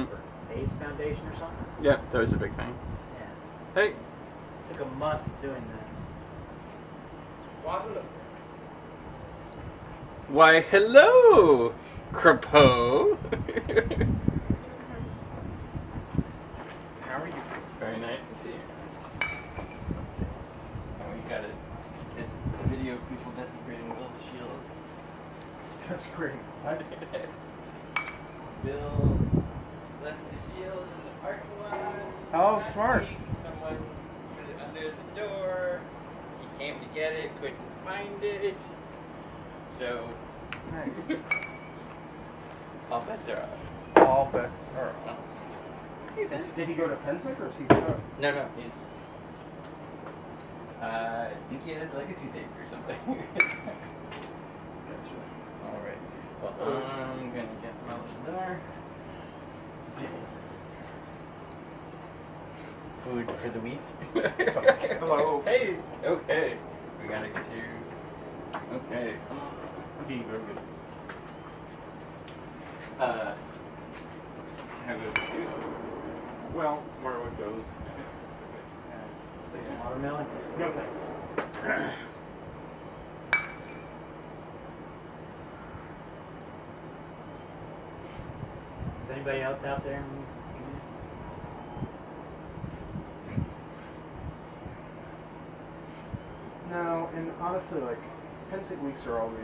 for AIDS Foundation or something. Yeah, that was a big thing. Yeah. Hey. Took a month doing that. Why, hello, Crapo. How are you? Very nice to see you. Let's see. And we got a video of people desecrating Will's shield. Desecrating what? Bill left his shield in the parking lot. Oh, smart. Someone put it under the door. He came to get it, couldn't find it. So, Nice. all bets are off. All bets are off. Hey, Ben. Did he go to Pensick or is he go? No, he's. I think he had like a toothache or something. Gotcha. Alright. Well, I'm gonna get him out the door. Food for the week. Hello. Hey, okay. We gotta get you. Okay, come on. Okay, very good. How goes the tooth? Well, where it goes. Watermelon? No thanks. Is anybody else out there? No, and honestly, like, Pensick weeks are always.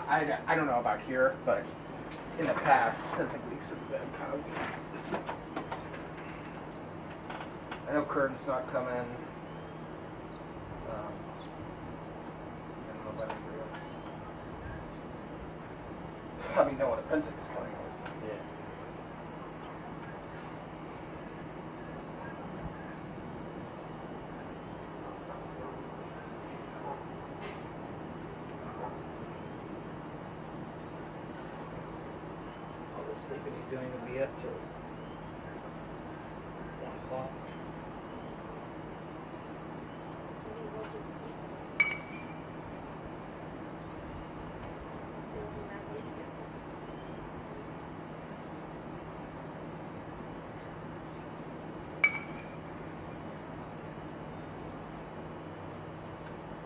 I don't know about here, but in the past, Pensick weeks have been kind of weak. I know Curtin's not coming. I don't know about anybody else. I mean, no one at Pensick is coming, obviously. Yeah. All the sleeping he's doing will be up till 1 o'clock.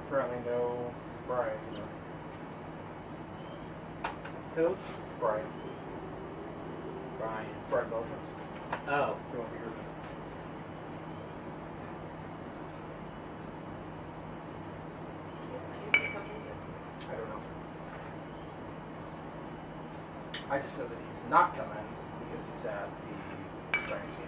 Apparently, no Brian. Who? Brian. Brian. Brian Belgians. Oh. He won't be here. I don't know. I just know that he's not coming because he's at the Giants game.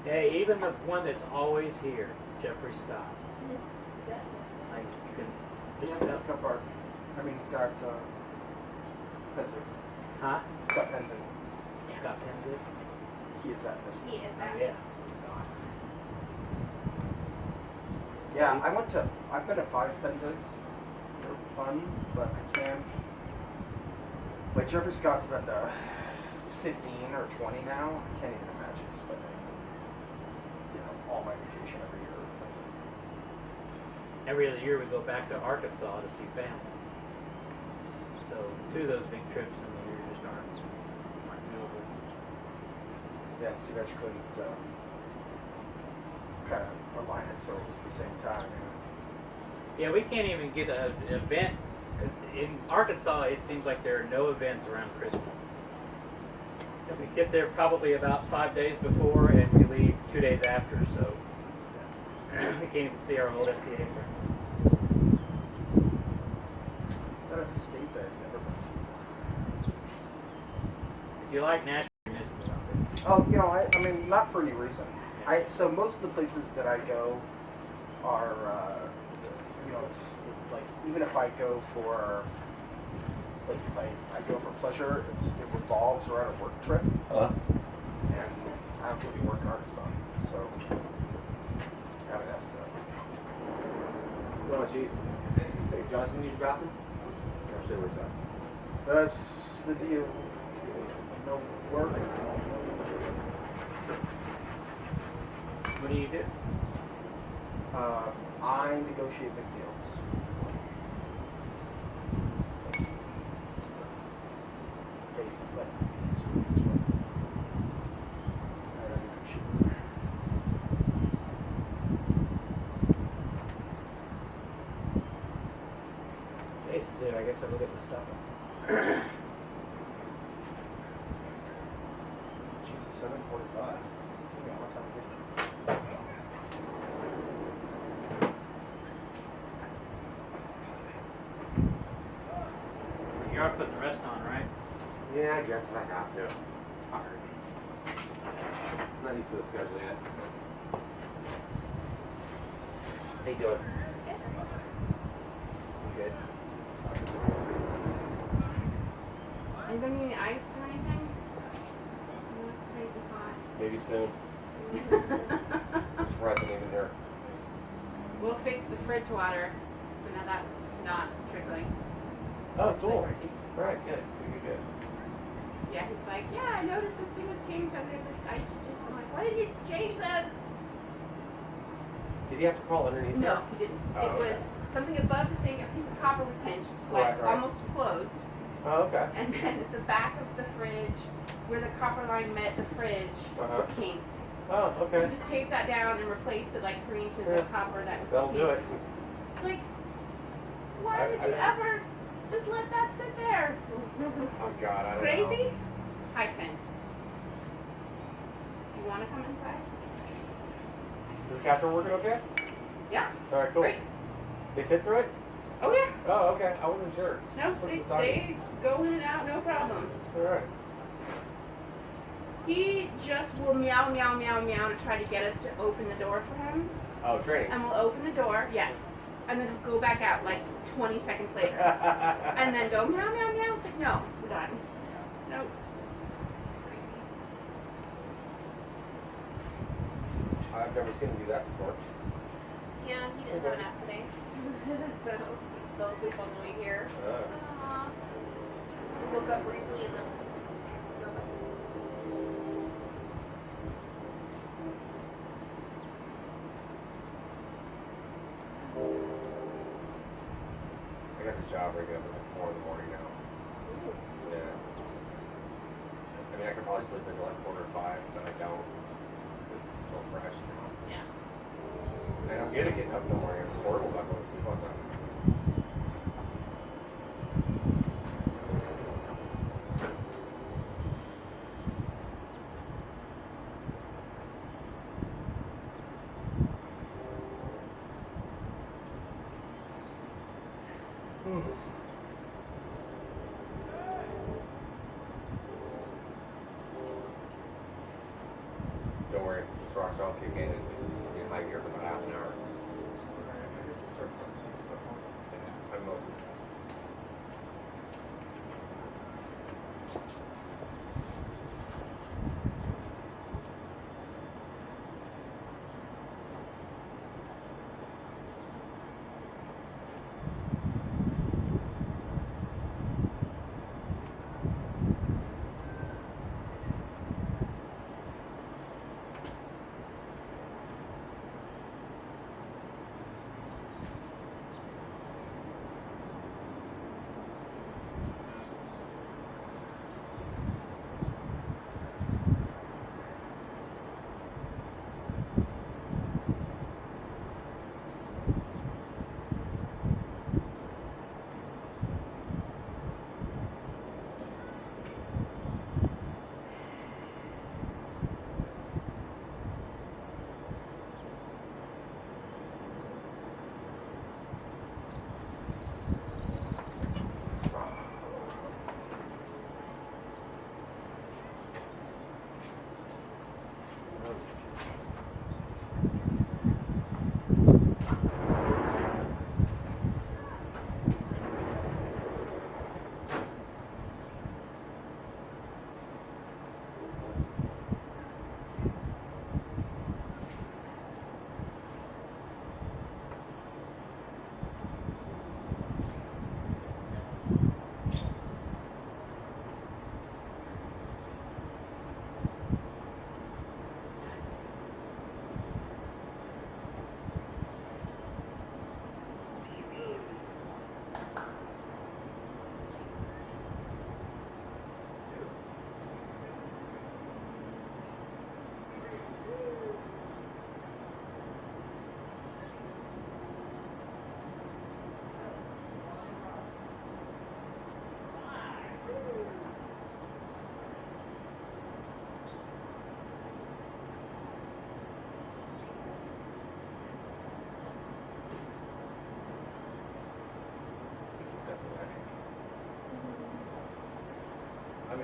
Yeah, even the one that's always here, Jeffrey Scott. Like, you can Yeah, he's got Park. I mean, he's got Penzing. Huh? He's got Penzing. Scott Penzig? He is at Penzing. He is Oh, that. yeah. Yeah, I've been to 5 Penzigs. They're fun, but I can't. Like, Jeffrey Scott's been to 15 or 20 now. I can't even imagine spending, all my vacation every year. Every other year we go back to Arkansas to see family. So 2 of those big trips in the year just aren't doable. Yeah, it's too bad you couldn't kind of align it so it was at the same time. Yeah, we can't even get an event. In Arkansas, it seems like there are no events around Christmas. And we get there probably about 5 days before, and we leave 2 days after, so we can't even see our old SCA friends. That is a state that I've never been If you like natural, you're missing something. to. Oh, I mean, not for any reason. So most of the places that I go are, it's like, even if I go for, like, if I go for pleasure, it revolves around a work trip. And I have to be working Arkansas, so I haven't asked that. Well, Chief. Hey, Johnson, need you dropping? I'll say what's up. That's the deal. No work. What do you do? I negotiate big deals. That's basically like I negotiate. Jason's here. I guess I'll go get my stuff. Jesus, 7:45. You are putting the rest on, right? Yeah, I guess I have to. Tired. Not used to the schedule yet. How you doing? Good. Anybody need ice or anything? No, it's crazy hot. Maybe soon. I'm surprised I'm even there. We'll fix the fridge water, so now that's not trickling. Oh, It's actually cool. working. Alright, good. Good. Yeah, he's like, yeah, I noticed this thing was kinked under the ice. I'm like, why did you change that? Did you have to crawl underneath No, there? he didn't. Oh, It okay. was something above the sink. A piece of copper was pinched, Right, like right. almost closed. Oh, okay. And then at the back of the fridge, where the copper line met the fridge, was kinked. Oh, So okay. we just taped that down and replaced it like 3 inches Yeah. of copper that was That'll do it. kinked. Like, why would you ever just let that sit there? Oh, God, I don't know. Crazy? Hi, Finn. Do you want to come inside? Is the captain working okay? Yeah. Alright, cool. Great. They fit through it? Oh, yeah. Oh, okay. I wasn't sure. No, Just they looks tiny. go in and out, no problem. Alright. He just will meow, meow, meow, meow to try to get us to open the door for him. Oh, training. And we'll open the door, yes. And then he'll go back out like 20 seconds later. And then go meow, meow, meow. It's like, no, we're done. Nope. I've never seen him do that before. Yeah, he didn't have a nap today. So, fell asleep on the way here. Oh. Woke up briefly and then. I got this job waking up at like 4 in the morning now. Yeah. I mean, I could probably sleep until like 4 or 5, but I don't. Because it's still fresh. Yeah. And I'm good at getting up in the morning. I'm just horrible about going to sleep all the time. Don't worry, this rock will kick in and be in high gear for about half an hour. I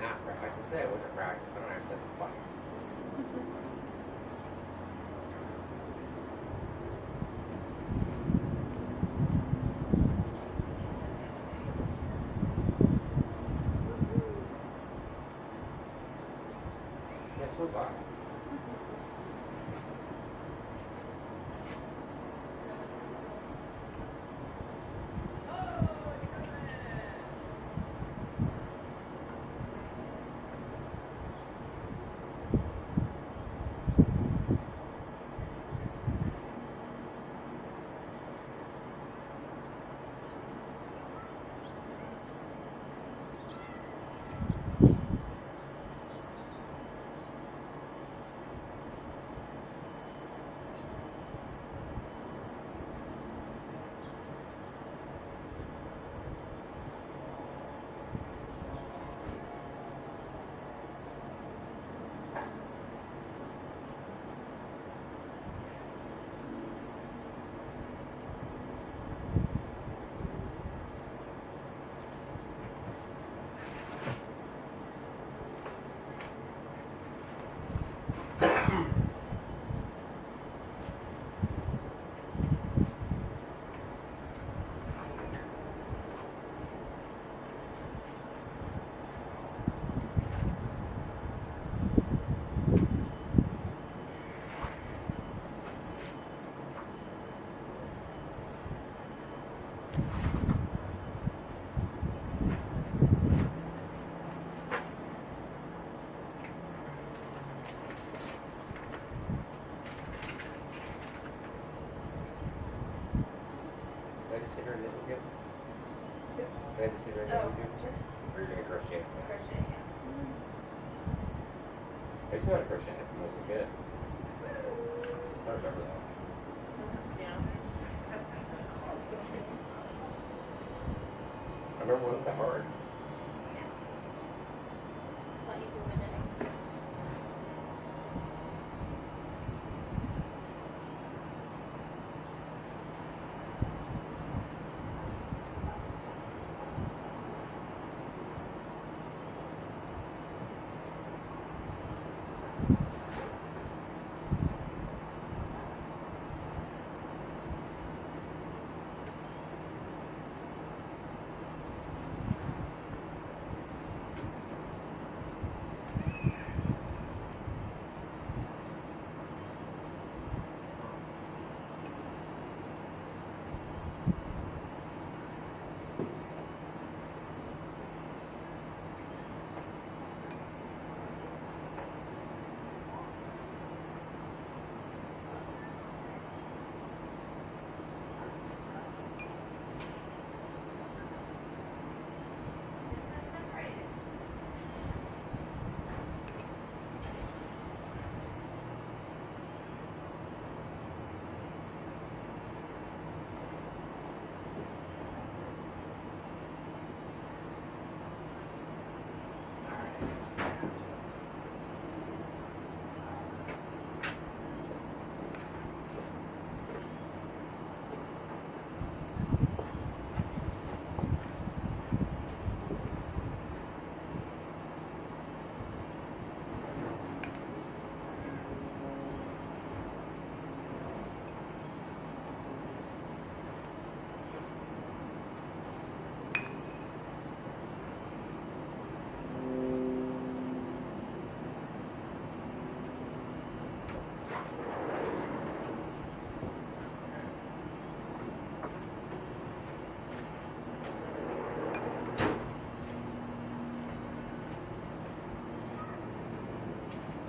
not practice. I can say I went to practice. I don't actually have to fight. Yeah, so's I. Did I just sit here and knit again? Did I just sit here and knit again? Or you're gonna crochet? Crochet, yeah. I used to know how to crochet when I was a kid. I remember that. Yeah. I remember it wasn't that hard. Not using the knitting.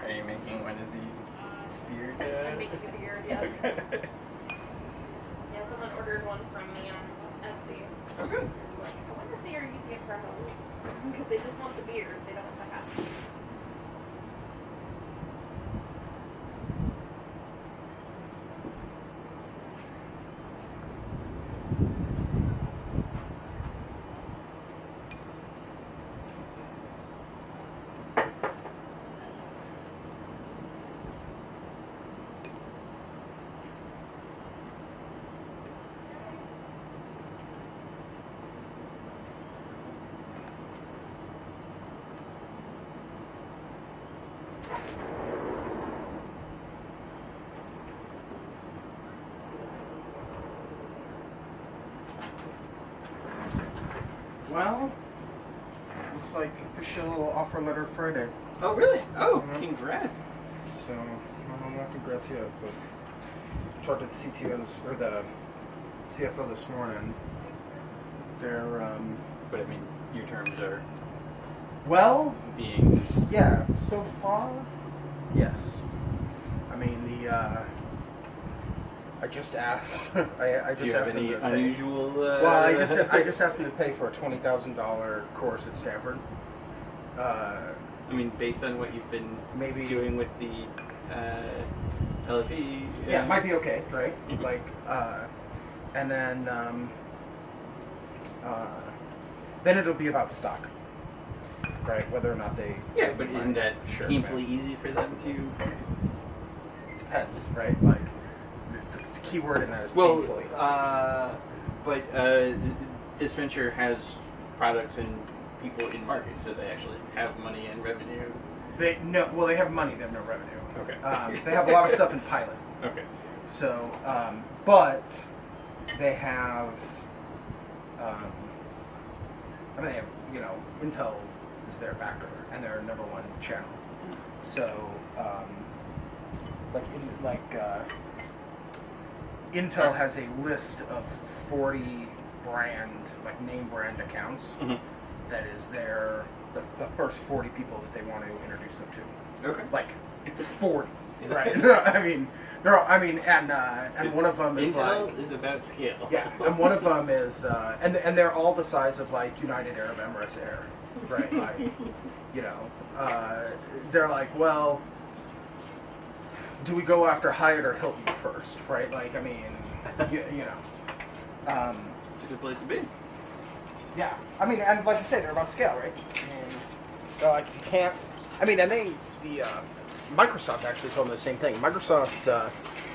Are you making one of the beard? I'm making a beard, yes. Okay. Yeah, someone ordered one from me on Etsy. Oh, good. Like, I wonder if they are using it for Halloween. Because they just want the beard, they don't want the hat. Well, looks like official offer letter Friday. Oh, really? Oh, Mhm. congrats. So, not congrats yet, but talked to the CTOs or the CFO this morning. They're But I mean, your terms are well, being. yeah. So far, yes. I mean I just asked. I Do you just have asked them any to pay. unusual? Well, I just asked them to pay for a $20,000 course at Stanford. I mean, based on what you've been Maybe doing with the LFE. yeah, it might be okay, right? Mhm. Like, and then it'll be about stock, right? Whether or not they Yeah, but isn't that Sure, painfully man. easy for them to? Depends, right? Like, the key word in that is Well, painfully. but this venture has products and people in market, so they actually have money and revenue. They have money. They have no revenue. Okay. They have a lot of stuff in pilot. Okay. So, but they have, I mean, they have, Intel is their backer and their number one channel. So, Intel has a list of 40 name brand accounts. Mhm. That is the first 40 people that they want to introduce them to. Okay. Like 40, right? And one of them is Intel is about scale. yeah, and one of them is and they're all the size of like United Arab Emirates Air, right? Like, they're like, well, do we go after Hyatt or Hilton first, right? Like, I mean, It's a good place to be. yeah, I mean, and like you say, they're about scale, right? And they're like, you can't. I mean, and Microsoft actually told me the same thing. Microsoft,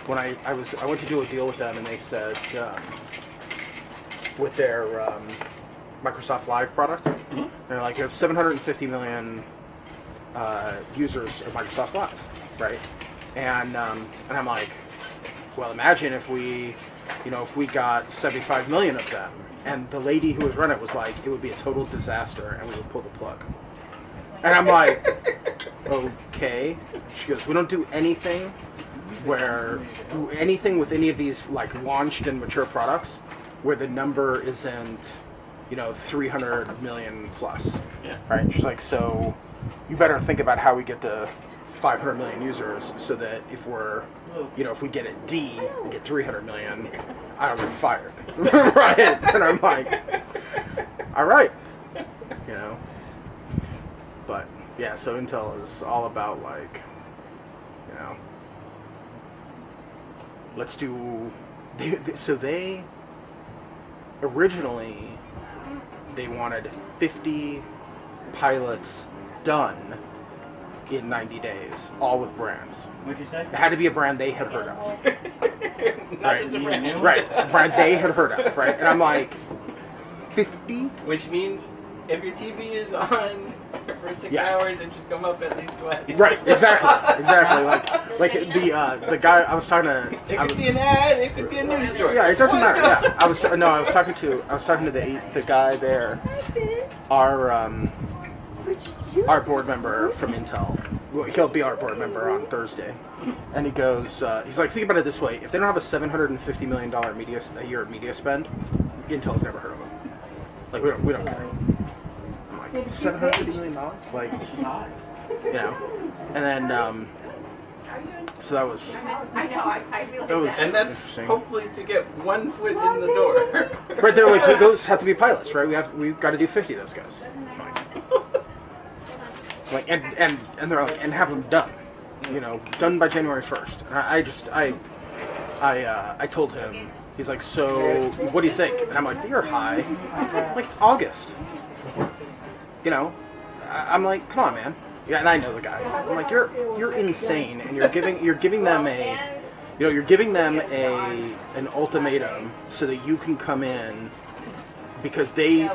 when I went to do a deal with them, and they said with their Microsoft Live product, they're like, you have 750 million users of Microsoft Live, right? And I'm like, well, imagine if we got 75 million of them. And the lady who was running it was like, it would be a total disaster, and we would pull the plug. And I'm like, okay. She goes, we don't do anything with any of these like launched and mature products where the number isn't, 300 million plus. Yeah. Right? She's like, so you better think about how we get to 500 million users so that if if we get a D and get 300 million, I don't get fired. Right? And I'm like, all right. But yeah, so Intel is all about like, let's do. They originally wanted 50 pilots done in 90 days, all with brands. What'd you say? It had to be a brand they had heard of. Not just a brand. Right, a brand they had heard of, right? And I'm like, 50? Which means if your TV is on for 6 Yeah. hours, it should come up at least twice. Right, exactly. Like the guy I was talking to. It could be an ad. It could be a news story. Yeah, it doesn't matter. Yeah, I was talking to the guy there. Our board member from Intel. Well, he'll be our board member on Thursday, and he goes. He's like, think about it this way: if they don't have a $750 million a year media spend, Intel's never heard of them. Like we don't care. I'm like, $750 million? Like, and then so that was. I know, I feel like That was- that. And that's Interesting. hopefully to get one foot in the door. Right, they're like, those have to be pilots, right? We've got to do 50 of those guys. Like, and they're like, and have them done, done by January 1st. And I told him, he's like, so what do you think? And I'm like, you're high. Like, it's August. I'm like, come on, man. Yeah, and I know the guy. I'm like, you're insane, and you're giving them an ultimatum so that you can come in because they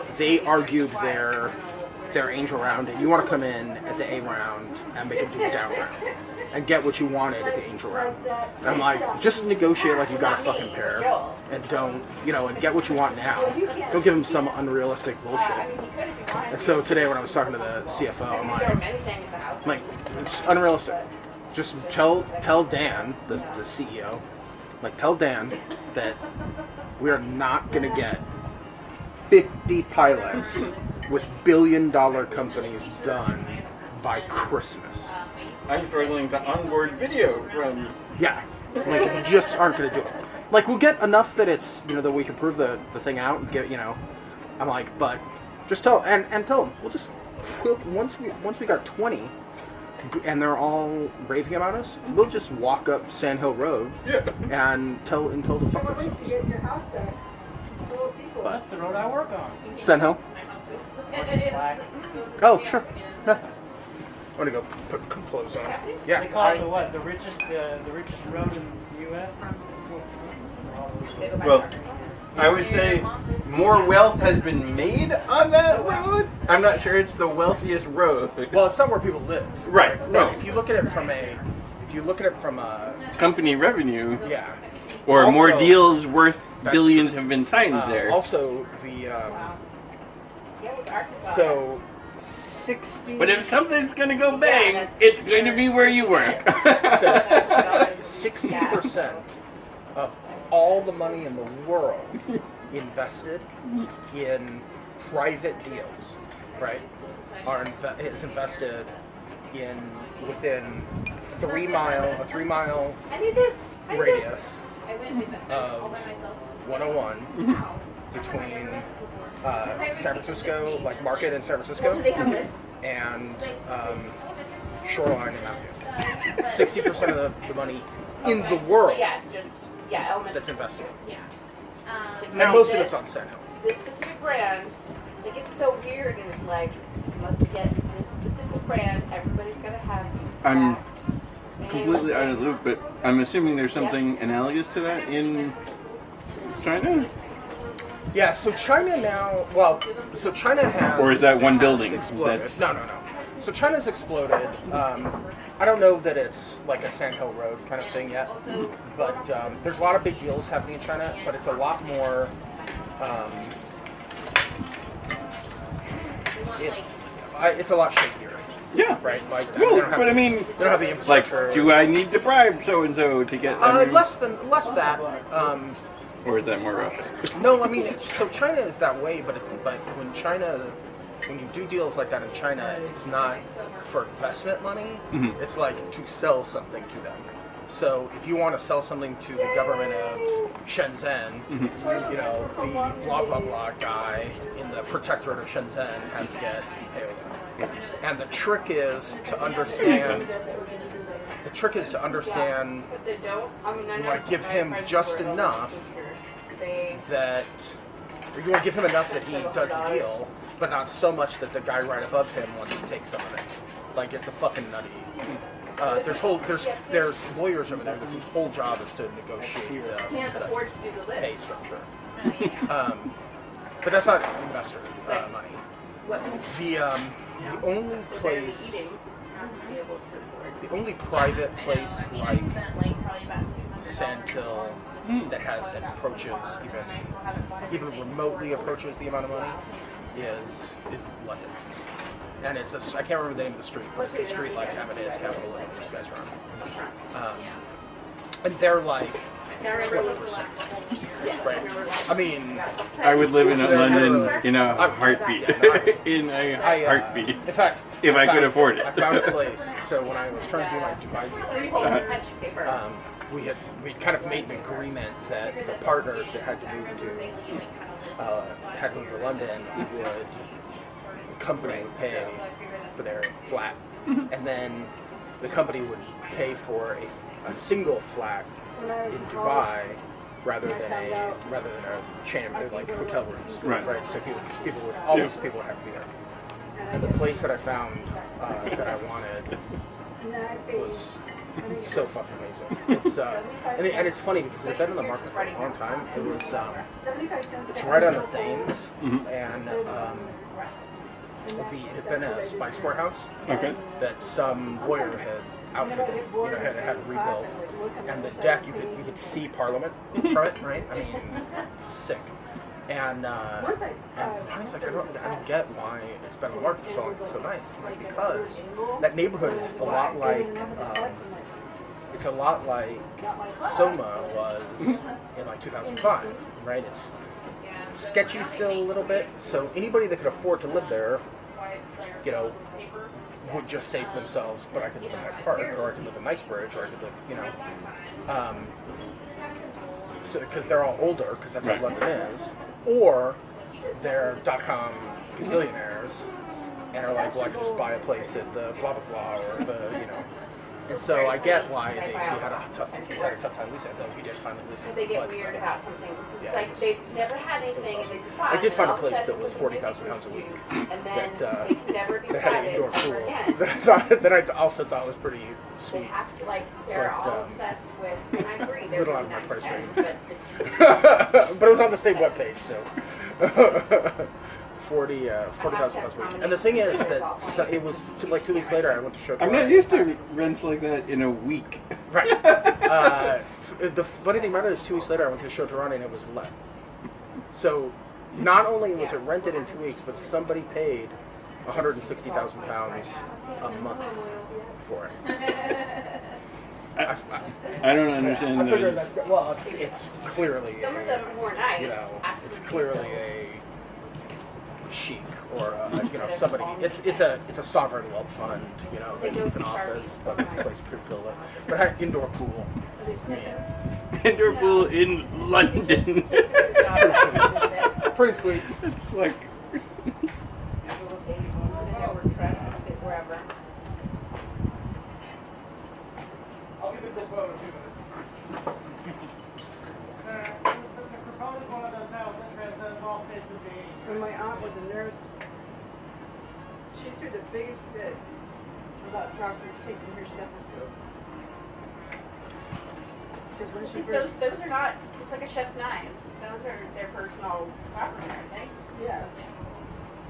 argued their angel round, and you want to come in at the A round and make them do the down round. and get what you wanted at the angel round. And I'm like, just negotiate like you got a fucking pair, and don't, and get what you want now. Don't give them some unrealistic bullshit. And so today when I was talking to the CFO, I'm like, it's unrealistic. Just tell Dan, the CEO, tell Dan that we are not going to get 50 pilots with billion-dollar companies done by Christmas. I'm struggling to onboard video from... Yeah, you just aren't going to do it. We'll get enough that it's, that we can prove the thing out and get, I'm like, but just tell, and tell them, once we got 20, and they're all raving about us, we'll just walk up Sand Hill Road and tell the fuck themselves. That's the road I work on. Sand Hill? Oh, sure. Yeah. I'm gonna go put clothes on. Yeah. They call it the richest road in the U.S. Well, I would say more wealth has been made on that road. I'm not sure it's the wealthiest road. Well, it's not where people live. Right. No. If you look at it from a Company revenue. Yeah. Or Also, more deals worth that's billions true. have been signed there. Also, so 60. But if something's gonna go bang, it's going to be where you work. So 60% of all the money in the world invested in private deals, right, is invested in within a 3 mile radius of 101 between San Francisco, Market in San Francisco, and Shoreline in Mountain View. 60% of the money in the world that's invested. And most of it's on Sand Hill. This specific brand, it gets so weird and it's like, you must get this specific brand, everybody's gonna have the I'm same completely out of the loop, but I'm assuming there's something analogous to that in China? Yeah, so China now, China has... Or is that one building? Exploded. No. So China's exploded. I don't know that it's like a Sand Hill Road kind of thing yet, but there's a lot of big deals happening in China, but it's a lot more... it's a lot shakier. Yeah. Right? Well, they don't have, but I mean, they don't have the infrastructure. do I need to bribe so-and-so to get... Less that. Or is that more Russia? No, I mean, so China is that way, but when you do deals like that in China, it's not for investment money. Mm-hmm. It's like to sell something to them. So if you want to sell something to the government of Shenzhen, the blah blah blah guy in the protectorate of Shenzhen has to get some payola. And the trick is to understand. Give him just enough that, or you want to give him enough that he does the deal, but not so much that the guy right above him wants to take some of it. It's a fucking nutty. There's lawyers over there whose whole job is to negotiate the pay structure. But that's not investor money. The only private place like Sand Hill that approaches even remotely approaches the amount of money is London. And it's I can't remember the name of the street, but it's the street like Amadeus Capital that these guys run. And they're 20%. Right. I mean, I would live in London in a heartbeat. In a heartbeat. In fact, if I could afford it. I found a place. So when I was trying to do my Dubai deal, we kind of made an agreement that the partners that had to move to London would the company would pay for their flat, and then the company would pay for a single flat in Dubai rather than a chain of hotel rooms. Right. So people would have to be there. And the place that I found that I wanted was so fucking amazing. It's and it's funny because it had been on the market for a long time. It was it's right on the Thames, and it had been a spice warehouse. Okay. That some lawyer had outfitted. You know, it had rebuilt, and the deck you could see Parliament from it, right? I mean, sick. And Ronnie's like, I don't get why it's been on the market for so long. It's so nice. I'm like, because that neighborhood is a lot like it's a lot like Soma was in like 2005, right? It's sketchy still a little bit. So anybody that could afford to live there, you know, would just say to themselves, but I could live in that park, or I could live in Knightsbridge, or I could live, you know, so because they're all older, because that's Right. what London is, or they're .com gazillionaires and are like, well, I could just buy a place at the blah blah blah, or the, you know. And so I get why he's had a tough time leasing. I think he did finally lease it. They get but, weird about some things. It's yeah, like they've never had anything, and they I did find a place that that was 40,000 pounds a week and then that they can never be that had an private indoor ever pool again. that I also thought was pretty They sweet. have to, like, they're But, all obsessed with, and I agree, they're little really out of my nice price pets, range. but But it was on the same webpage, so 40,000 pounds a week. And the thing is that it was like 2 weeks later I went to show. I'm not used to rents like that in a week. Right. The funny thing about it is 2 weeks later I went to show Toronto and it was let. So not only was it rented in 2 weeks, but somebody paid 160,000 pounds a month for it. I don't understand I figured those. that, well, it's clearly some of them were nice. you know, Ask it's them. clearly a chic or you know, somebody. It's a sovereign wealth fund. You know, They go it's an to office, Charlie's but it's a place for people to live. But it had an indoor pool. Indoor pool in London. Pretty sweet. It's like Wherever. I'll give the proposal in a few minutes. The proposed one of those houses that transcends all states of being. When my aunt was a nurse, she threw the biggest fit about doctors taking her stethoscope. Because when she first, Those are not, it's like a chef's knives. Those are their personal property, aren't they? yeah,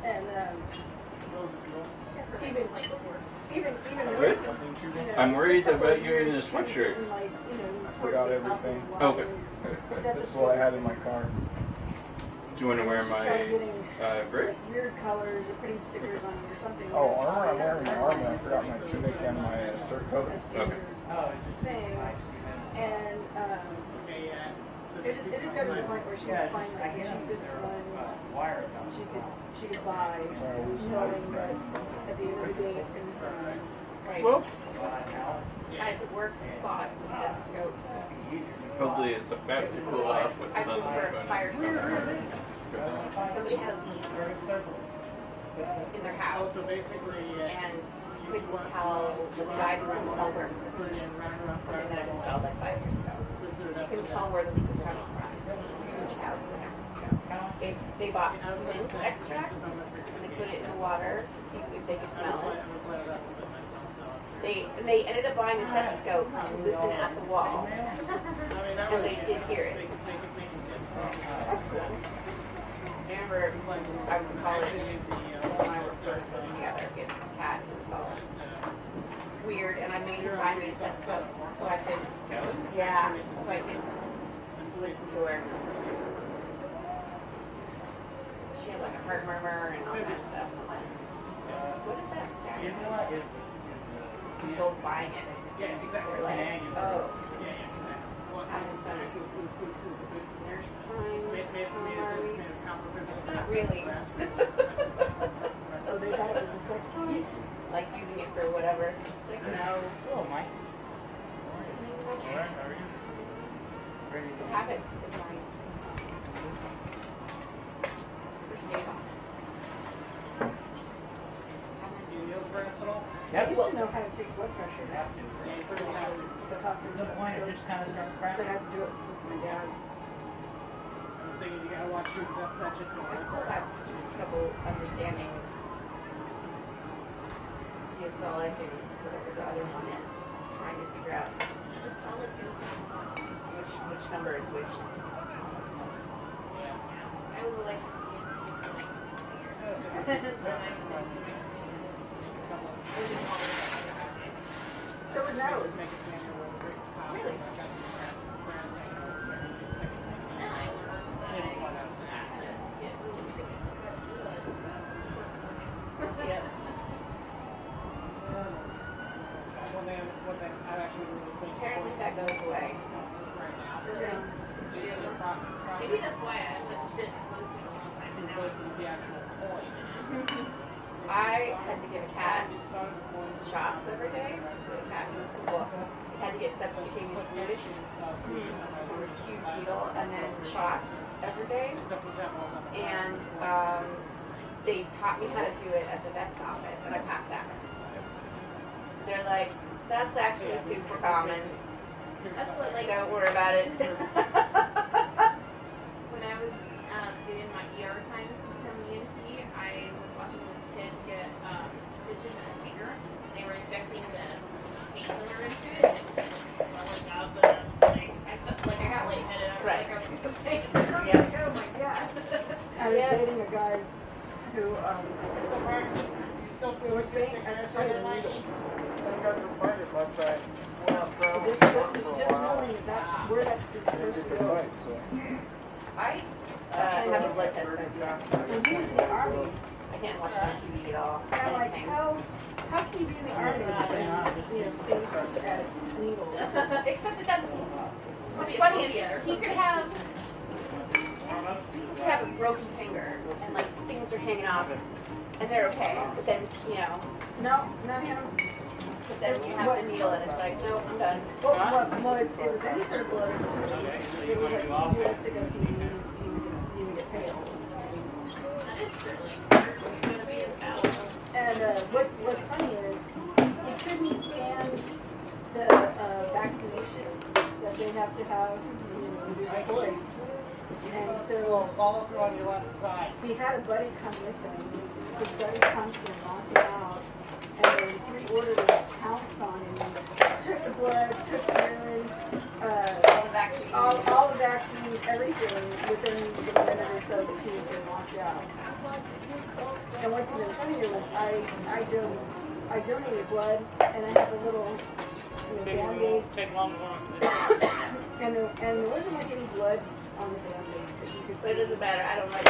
and even nurses, you know, I'm worried stuff about like you in your a sweatshirt. and, like, you know, Forgot forces everything. up and Okay. This is what I had in my car. Do you want to wear She tried my getting, brick? like, weird colors or putting stickers on it or something. Oh, armor? I'm wearing my armor. I forgot my tunic and my surcoat. A standard thing, and it just got to the point where she would find like the cheapest one she could buy, knowing that at the end of the day it's going to be. Right. Well, Guys at work bought a stethoscope. hopefully it's about to cool off with I the was sun looking for a going fire in. starter. Somebody had a leak in their house, and couldn't tell, the guys couldn't tell where it was coming from. Something that had been installed like 5 years ago. They couldn't tell where the leak was coming from. This is a huge house in San Francisco. They bought mint extract, and they put it in the water to see if they could smell it. They ended up buying a stethoscope to listen at the wall, and they did hear it. That's cool. I remember when I was in college, when I were first living together, getting this cat, it was all weird, and I made her buy me a stethoscope so I could, so I could listen to her. She had like a heart murmur and all that stuff. I'm like, what is that sound? Joel's buying it. Yeah, exactly. We're like, oh. Having some nurse time. Not really. So they thought it was a sex toy? Like using it for whatever. Like, no. Oh, Mike. Listening to my cats. So have it in my first day off. I used to know how to take blood pressure. The coffee The point it just kind of starts but I cracking. had to do it with my dad. I still have trouble understanding diastolic and whatever the other one is. Trying to figure out which number is which. I was like, So was Natalie. Really? Yeah. Apparently that goes away. Maybe that's why I was supposed to a long time and now it's I had to give a cat shots every day. The cat was well, had to get subcutaneous fluids from this huge needle and then shots every day. And they taught me how to do it at the vet's office, and I passed out. They're like, that's actually super common. That's what, like, don't worry about it. when I was doing my ER time to become EMT, I was watching this kid get stitches in his finger. They were injecting the painkiller into it, and it was swelling up, and I was like, I got lightheaded. I was Right. like, I was Yeah. Oh my god. I was dating a guy who was being started a needle. Just knowing that where that is supposed to go. I have a blood test done. When he was in the army, I can't watch it on TV at all. and I'm like, Anything. how can you be in the army and things at needles? Except that's what's funny is he could have a broken finger and like things are hanging off and they're okay, but then No, not him. but then you have the needle and it's like, no, I'm done. Well, it was any sort of blood. It was like, you have to go to you need to get paid. that is true. Like, it's going to be in the house. And what's funny is he couldn't stand the vaccinations that they have to have to be deployed. And so follow through on your left side. he had a buddy come with him. His buddy comes and knocks him out. And then pre-ordered it, pounced on him, took the blood, took the urine, All the vaccines. all the vaccines, everything within the minute or so that he was getting knocked out. And what's even funnier was I donated blood and I have a little Band-Aid. Take long And there wasn't like any blood on the Band-Aid that you could But it see. doesn't matter, I don't like it.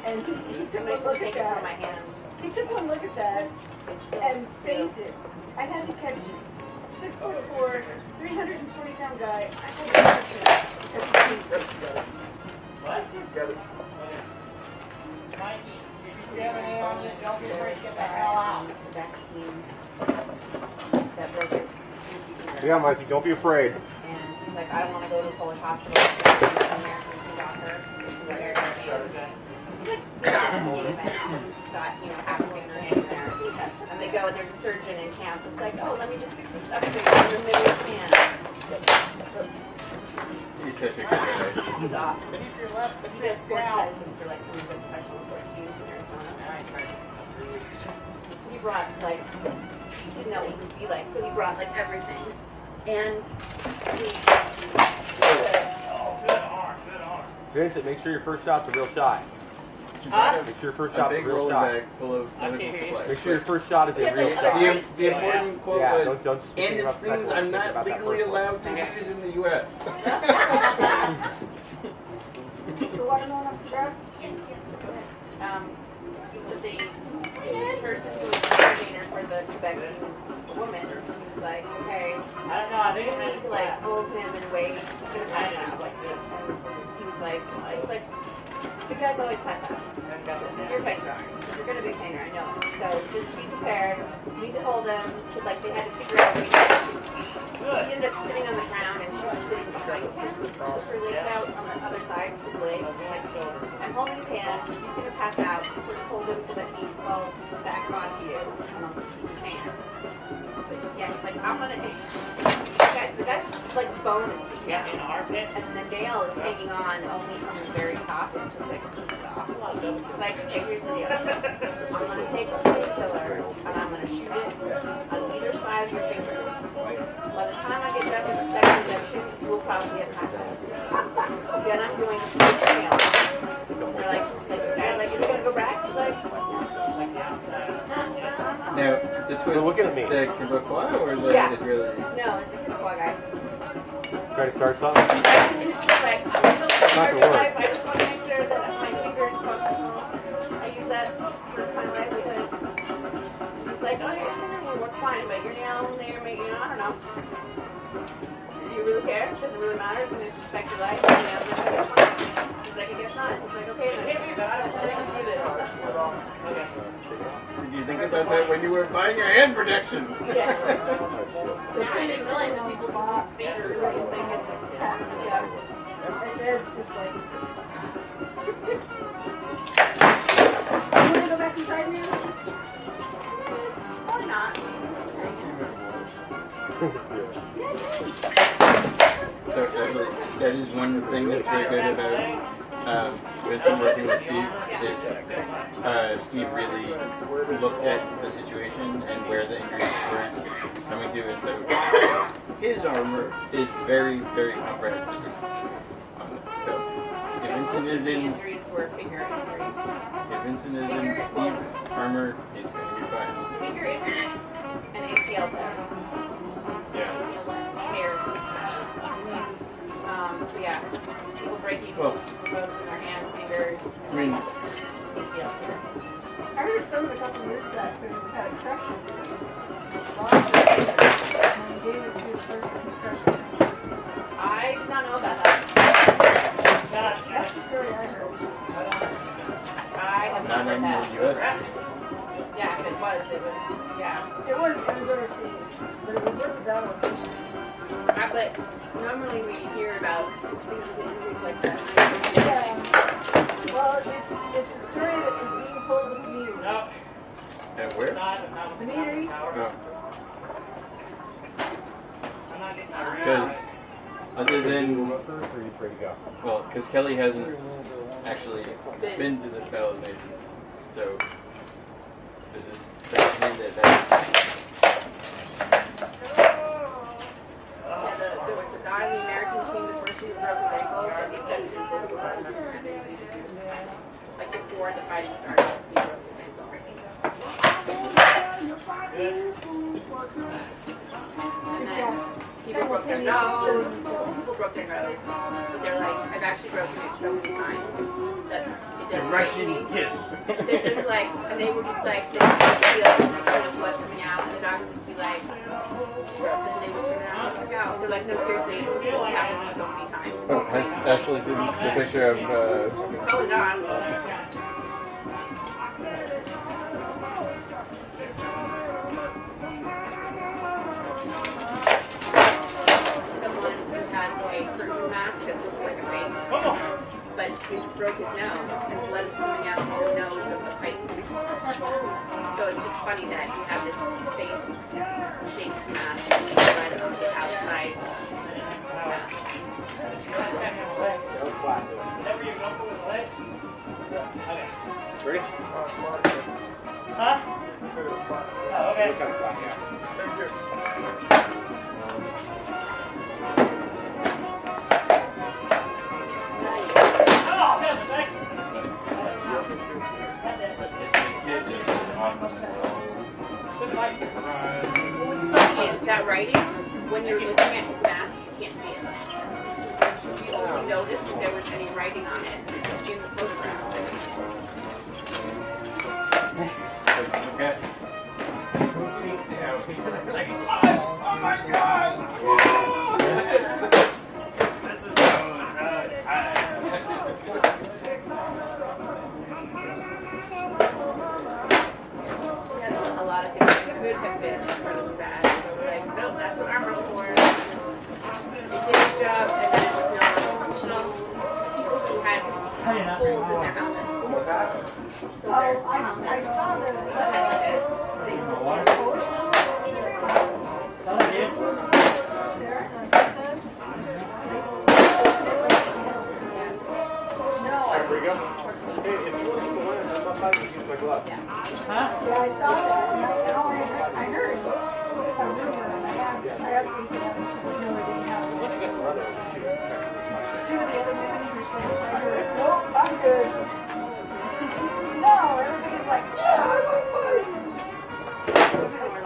And he took Make a them look at take it from that. my hand. He took one look at that It's still, and fainted. I had to catch 6'4", 320-pound guy. I had to catch him. What? Mikey, if you have any on it, don't be afraid to get the hell out. The vaccine that broke it. Yeah, Mikey, don't be afraid. And he's like, I want to go to a Polish hospital. He's an American doctor. This is what they're He's got, half a finger in there. And they go and there's a surgeon in camp. It's like, oh, let me just fix this up so you're in the middle of the hand. He's such a good guy. He's awesome. But if you're left, But he does sports medicine for like some of the professional sports teams in Arizona. He brought like, he didn't know what it would be like, so he brought like everything. And Vincent, make sure your first shot's a real shot. Huh? Make sure your first A shot's a big real rolling shot. bag full of medical supplies. Make sure your first shot is a real Yeah, shot. The important quote Yeah, was, don't just be and thinking it's about the second things one, I'm think not about that legally first one. allowed to use in the U.S. So watermelon up for grabs? The person who was the coordinator for the vaccine, a woman, she was like, okay, I don't know, I think we need to like hold him and wait. He's gonna pass out. like this. He was like, the guys always pass out. You're a painter. You're gonna be a painter, I know. So just be prepared. You need to hold him. So like they had to figure out a way to. He ended up sitting on the ground and she was sitting behind him with her legs out on the other side with his legs. Like, I'm holding his hand. He's gonna pass out. Just sort of hold him so that he falls back onto you and I'll keep his hand. But yeah, he's like, I'm gonna hang. The guy's like bone is sticking out. In the armpit? And then Dale is hanging on only from the very top. It's just like, it's like, okay, here's the deal. I'm going to take a painkiller and I'm going to shoot it on either side of your finger. By the time I get back to the second injection, we'll probably have passed out. Then I'm going to shoot the nail. They're like, the guy's like, are you going to go back? He's like, Now, This You're was looking at me. the Quebecois or the Yeah. Israeli? No, it's the Quebecois guy. Try to start something. It's just like, I'm a little not gonna work. life. I just want to make sure that my fingers functional. I use that for my livelihood. He's like, oh, your finger will work fine, but your nail there, maybe, I don't know. Do you really care? Does it really matter? It's going to affect your life? And I was like, okay, fine. He's like, I guess not. He's like, okay, then let's just do this. Did you think about that when you were buying your hand protection? Yeah. So I didn't realize that people use fingers and think it's a cat. Yeah. And it's just like. You want to go back inside now? Probably not. So actually, that is one thing that's very good about Vincent working with Steve. Is Steve really looked at the situation and where the injuries were coming to, and so his armor is very, very comprehensive. So if Vincent is The in, injuries were finger injuries. if Vincent is in Steve's armor, he's going to be fine. Finger injuries and ACL tears. Yeah. Tears. So yeah, people breaking bones in their hands, fingers, I mean, ACL tears. I heard someone a couple years back who had a crush on it. And he gave it to his person who crushed it. I did not know about that. That's the story I heard. I have not not heard in that. the U.S. Yeah, if it was, yeah. It was overseas, but it was worth the battle. But normally we hear about things with injuries like that. Yeah. Well, it's a story that is being told with the meteor. No, And where? The meteor? No. I'm not getting Because other than, Or are you free to go? well, because Kelly hasn't actually been to the Cradle of Nations, so does it mean that Yeah, there was a guy in the American team before she broke his ankle, but he said he was like before the fighting started, he broke his ankle. And then people broke their nose, people broke their nose, but they're like, I've actually broken it so many times that it doesn't hurt me. kiss? They're just like, and they were just like, they just feel the blood coming out, and the doctor would just be like, and they would turn around and walk out. They're like, no, seriously, this has happened so many times. Oh, I actually seen the picture of, Probably not. Someone who has a curtain mask that looks like a face, but he broke his nose, and blood is coming out of the nose of the face. So it's just funny that you have this face-shaped mask right on the outside. Whenever you go for the leg. Okay. Ready? Huh? Oh, okay. Oh, yeah, thanks. What's funny is that writing, when you're looking at his mask, you can't see it. You only notice if there was any writing on it in the photograph. okay. Oh my God! This is A lot of things that could have been incredibly bad. So we're like, nope, that's what armor's for. It did its job, and then it's no longer functional. People who had holes in their helmets. So their helmets I saw the had things in there. Sarah, I said. No, Here we go. Hey, if you want to go in, I'm not fine to use my glove. Huh? yeah, I saw that, and I heard. A rumor, and I asked Lisa, and she's like, no, I didn't have it. Let's get the rubber. Two of the other women who were standing by her, like, nope, I'm good. And she says, no, everybody's like, yeah, I'm fine. And we're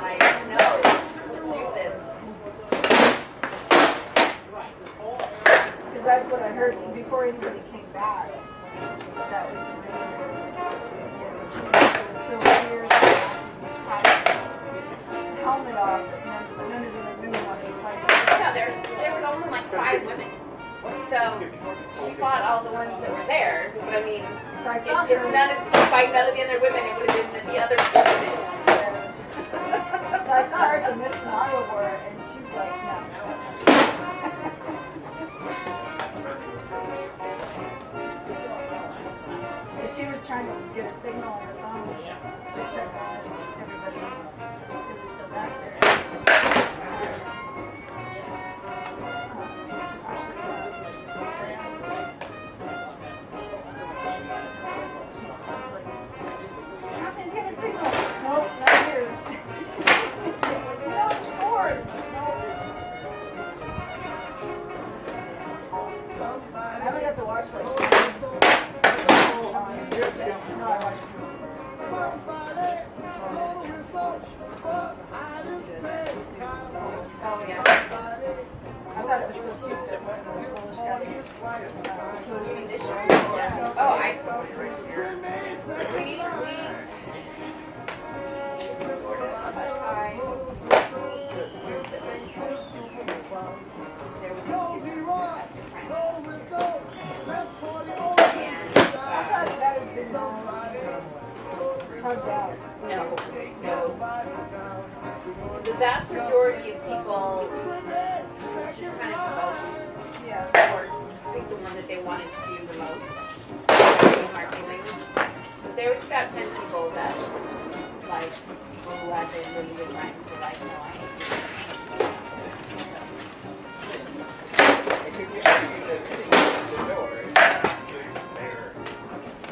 despite none of the other women, it would have been the other women. So I saw her at the Miss Iowa War, and she's like, no. She was trying to get a signal on her phone to check on everybody who was still back there. She's like, how can you get a signal? Nope, not here. No, it's bored. I only got to watch like. No, I watched Oh, yeah. I thought it was so cute that one of those Polish guys. Oh, I No. The vast majority of people just kind of or pick the one that they wanted to do the most. There was about 10 people that like who had been really good friends were like, no, I hate you.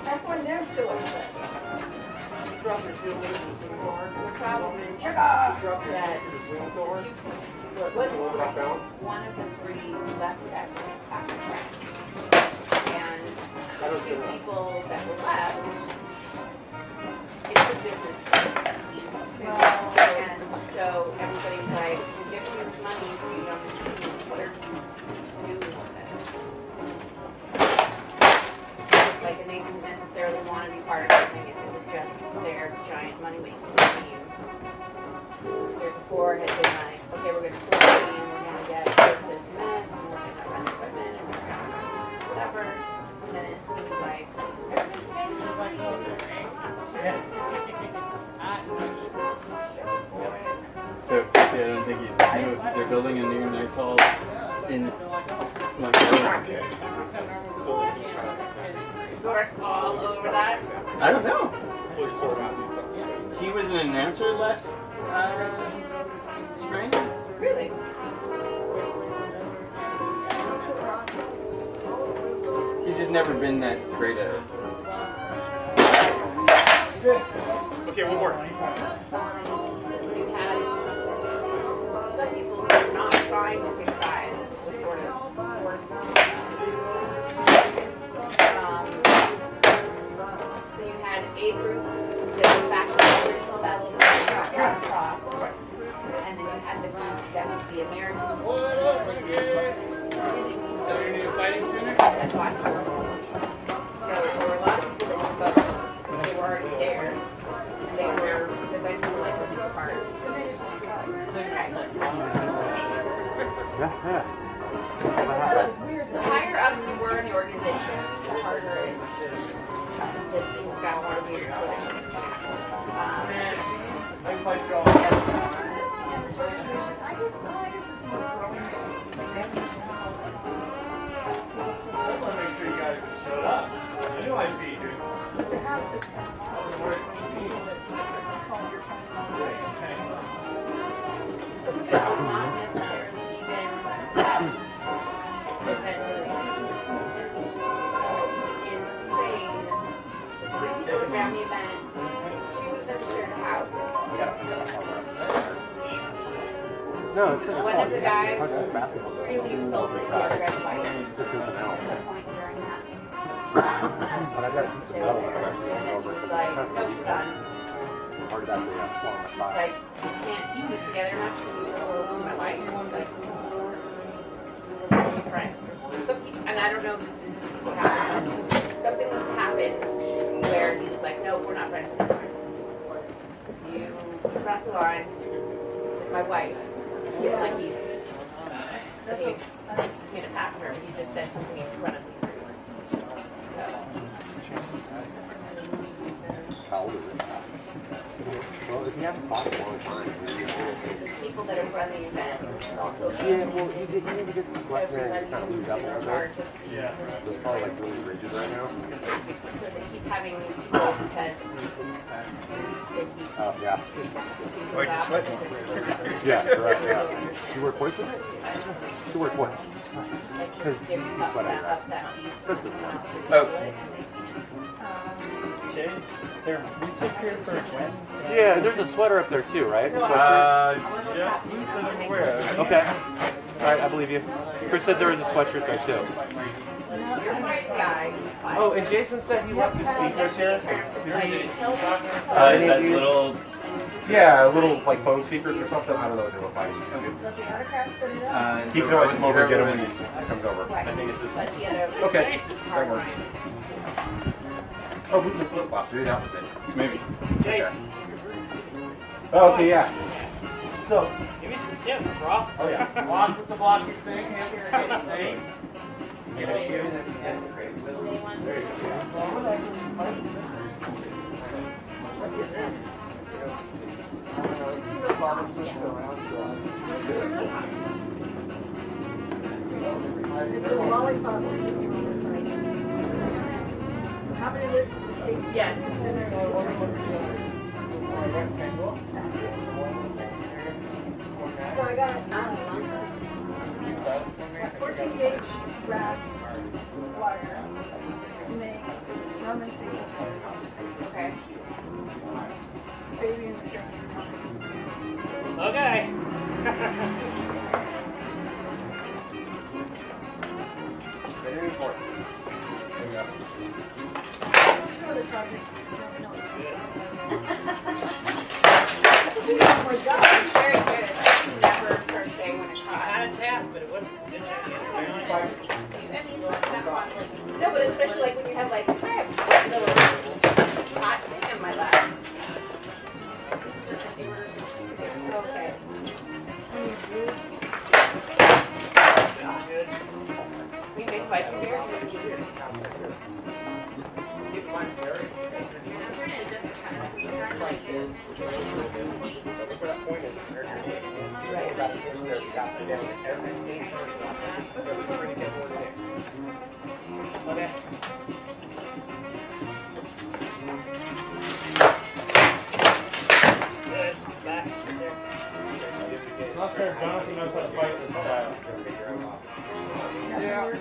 That's when they're so upset. The problem is that what was one of the three left that back on track. And the two people that were left, it's a business. And so everybody's like, we'll give you this money so you don't what are you doing with it? Like, and they didn't necessarily want to be part of something if it was just their giant money-making scheme. Before had been like, okay, we're going to quarantine, we're going to get this, and this, and we're going to rent equipment, and we're going to whatever. And then it seems like everything's paying for money. So, I don't think you know they're building a new next hall in All over that. I don't know. He was an announcer last spring. Really? He's just never been that great at it. Okay, one more. You had some people who were not trying to pick sides, which was sort of worse. So you had a group that was back to the original Battle of the Top, and then you had the group that was the American. Fighting sooner? That's why. So there were a lot of people that voted, but they were already there, and they were eventually like a big part. The higher up you were in the organization, the harder it that things got more weird. I want to make sure you guys showed up. I knew I'd be here. Some of it was not necessarily even event-related. So in Spain, the 3 people that ran the event, 2 of them shared a house. No, it's One of the guys basketball. really insulted the other guy's wife. Just incidental. At some point during that. But I got a piece of metal that actually And went then over he was because like, it's no, you're done. Or did I say I'm falling It's my like, you can't keep it together, not to use it to my wife. Like, we were really friends. And I don't know if this is what happened, but something must have happened where he was like, no, we're not friends anymore. You cross the line with my wife. He was like, he made a pass for her, but he just said something in front of me. So. old is it? Well, if you haven't fought in a long time, People that have run the event also. yeah, well, you need to get some sweat there and you kind of lose up a little bit. Yeah. So it's probably like really rigid right now. So they keep having people because they keep Oh, yeah. Why'd you sweat more? Yeah, right, yeah. You wear points with it? You wear points. Because you sweat out your ass. Especially points. Oh. Jay, there boots up here for when? Yeah, there's a sweater up there too, right? A sweatshirt? Yeah. Okay. Alright, I believe you. Chris said there was a sweatshirt there too. Oh, and Jason said he left the speakers here. That little. Yeah, little like phone speakers or something. I don't know what they look like. He can always come over and get them when he comes over. I think it's this. Okay, that works. Oh, boots and flip flops. Maybe the opposite. Maybe. Jason, Oh, okay, yeah. so give me some tips, bro. Oh yeah. Walk with the blocky thing, hit your hit thing. Get a shoe at the end. There you go. It's a lollipop with Tootsie Roll inside. How many licks does it take? Yes. So I got 14 gauge brass wire to make Roman signatures. Okay. Baby in the string. Okay. Very important. There you go. For the project. Oh my God, it's very good. It's never crochet when it's I hot. had a tap, but it wasn't. Didn't have any. No, but especially like when you have like a little hot thing in my lap. Okay. We make Viking beer. Okay. Good. Back there. Not sure Jonathan knows how to fight this style. Yeah.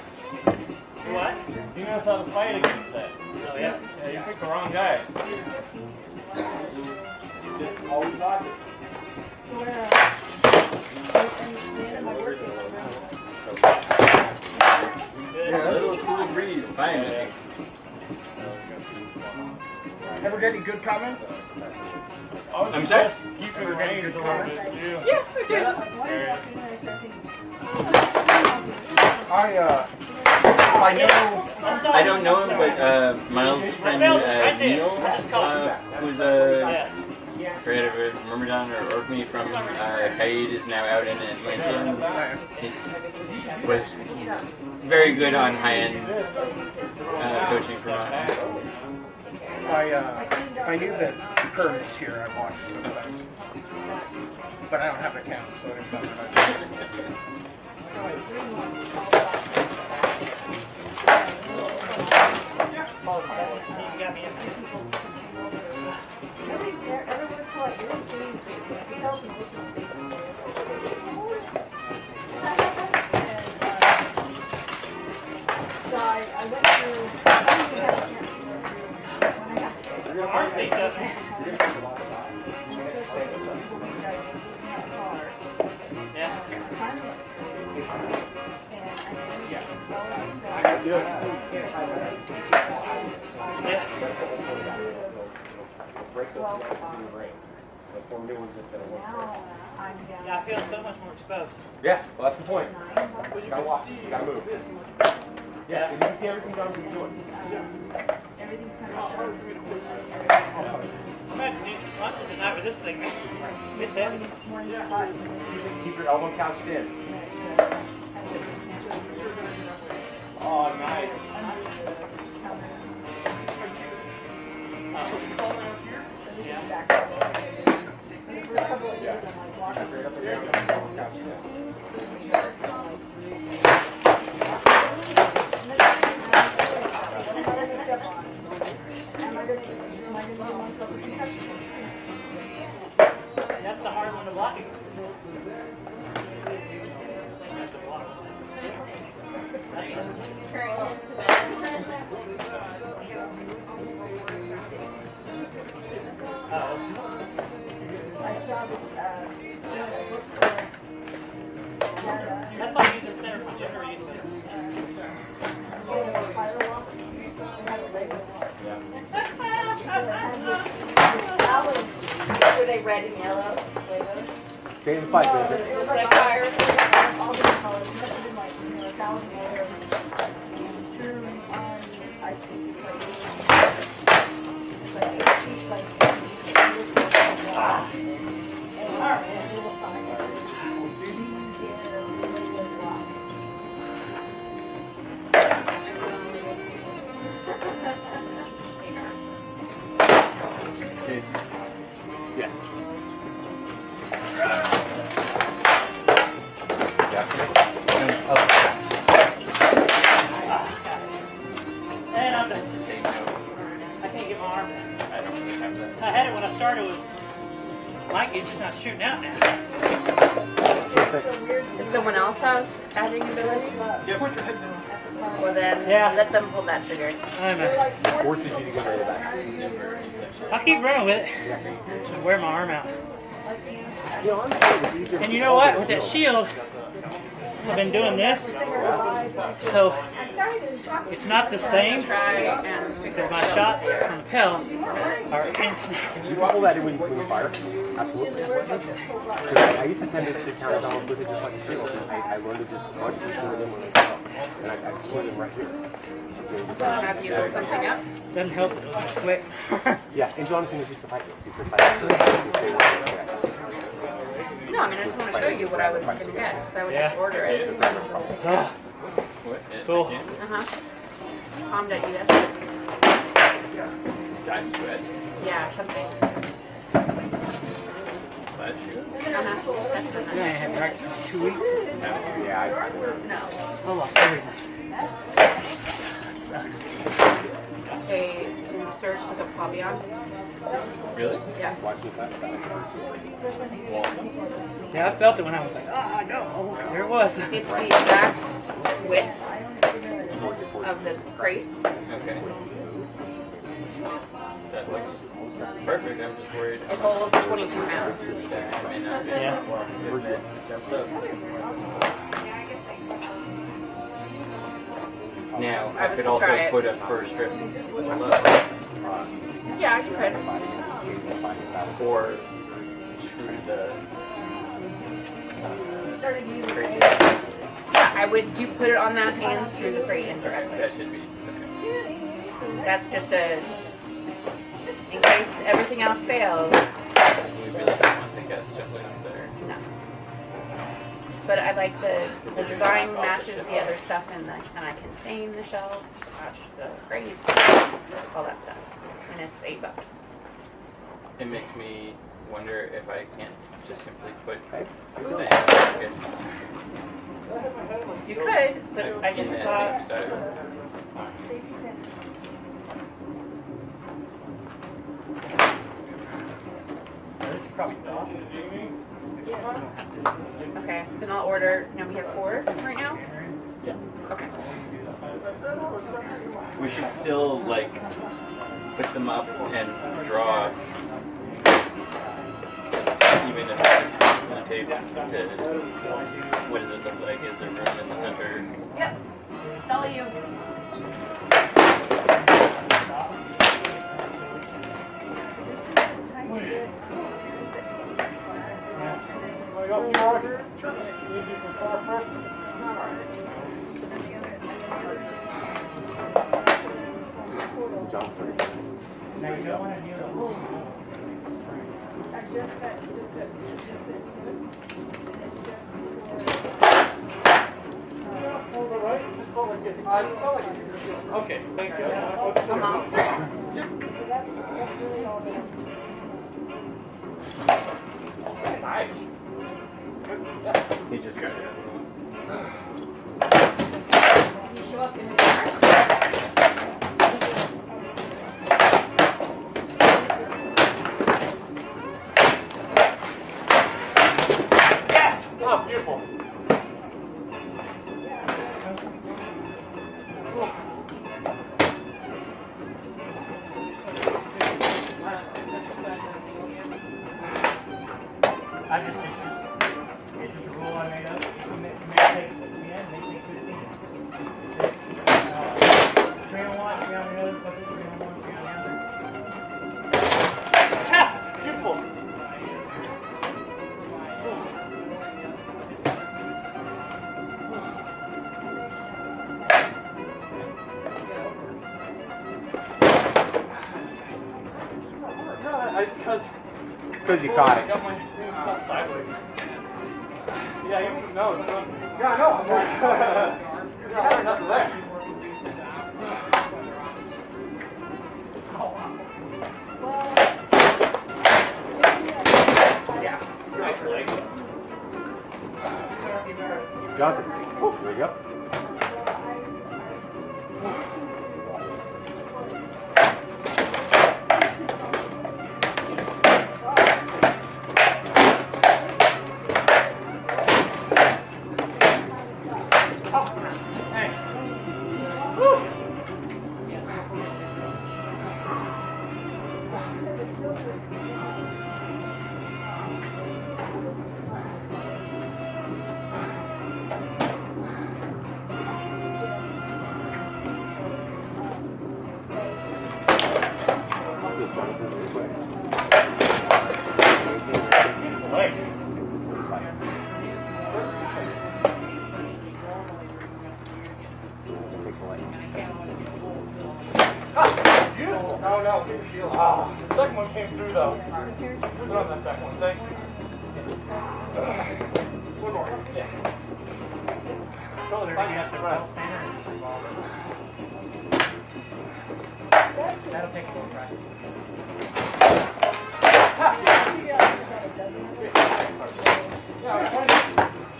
What? He knows how to fight against that. Oh yeah. Yeah, you picked the wrong guy. Just always talking. Yeah, a little cool breeze. Fine. Ever get any good comments? I'm sorry? Keep your range a little bit too. I don't know him, but Miles' friend Neil, who's a creative Myrmidon or Orkney from Kaid, is now out in Atlanta. He was very good on high-end coaching for If I knew that Kern was here, I'd watch sometimes. But I don't have an account, so I didn't know that. You got me in there. I went through. Our seat doesn't. Yeah. Yeah. Break those race. Like form new ones that will work. I feel so much more exposed. Yeah, well that's the point. You gotta watch. You gotta move. Yeah, so you can see everything Jonathan's doing. Everything's kind of sharp. I'm about to do some punches tonight with this thing. It's heavy. Keep your elbow couched in. Oh, nice. we can back up. And the first couple of days, I'm like walking. That's the hard one to block. I saw this bookstore. That's like using center for gender use. Were they red and yellow? Stay in the fight, Vincent. It was like fire. All the colors. It must have been like, 1,000 letters. It was strewn on, I think it's like 8 feet by 10 feet. And a little sign that says, "Be here, really rock." Yeah. And I'm done. I can't get my arm. I don't really have that. I had it when I started with Mike. It's just not shooting out now. Does someone else have adding ability? Yeah, put your head down. Well then, Yeah. let them pull that trigger. Forces you to get rid of that. I'll keep running with it. Just wear my arm out. You know, honestly, it was easier to And you know what? With that shield, I've been doing this, so it's not the same. Try and figure Because my shots from the Pell are instant. You can pull that in when you fire. Absolutely. Because I used to tend to counterbalance with it just like a shield. I learned to just punch and pull it in when I come up. And I pull it in right here. have you look something up. Doesn't help that it was quick. Yeah, and Jonathan was used to fight with. You could fight with him. No, I mean I just want to show you what I was going to get, because I would just order it. Cool. Com.us. .us. Yeah, something. Last year. That's the I ain't had practice in 2 weeks. Yeah, No. I lost everything. Okay, in the search, look up Fabian. Really? Yeah. Yeah, I felt it when I was like, ah, no. There it was. It's the exact width of the crate. Okay. That looks perfect. I'm just worried. It holds 22 pounds. That I may not be Yeah. able to jumps up. Now, I I would could still also try it. put a first strip below, Yeah, you could. or screw the crate. Yeah, I would do put it on that and screw the crate in directly. That should be okay. That's just a, in case everything else fails. We really don't want the cat stuff like there. No. But I like the design matches the other stuff and I can stain the shelf, match the crate, all that stuff. And it's $8. It makes me wonder if I can't just simply put You could, but I just saw. This is probably soft. Okay, then I'll order. Now we have 4 right now? Yeah. Okay. We should still like put them up and draw, even if it's just on the table. To what does it look like? Is there room in the center? Yep. It's all you. Now you don't want to do the whole. Just that too. And it's just Okay, thank you. Amount. So that's really all that. Nice. He just got it. You show up in the car. Yes! Oh, beautiful. I just think it's just a rule I made up. It may take 10, may take 15. 3 on one, 3 on the other, put it 3 on one, 3 on the other. Yeah! Beautiful. It's Because you caught it. got my thing cut sideways. Yeah, you no, it's not. Yeah, I know. I'm like, There's nothing there. yeah. Nice leg. Jonathan, there you go. Beautiful. No, no, big deal. The second one came through though. Put on that second one, thank you. One more. Yeah. Totally ready after the That'll take a little practice. Yeah, I'm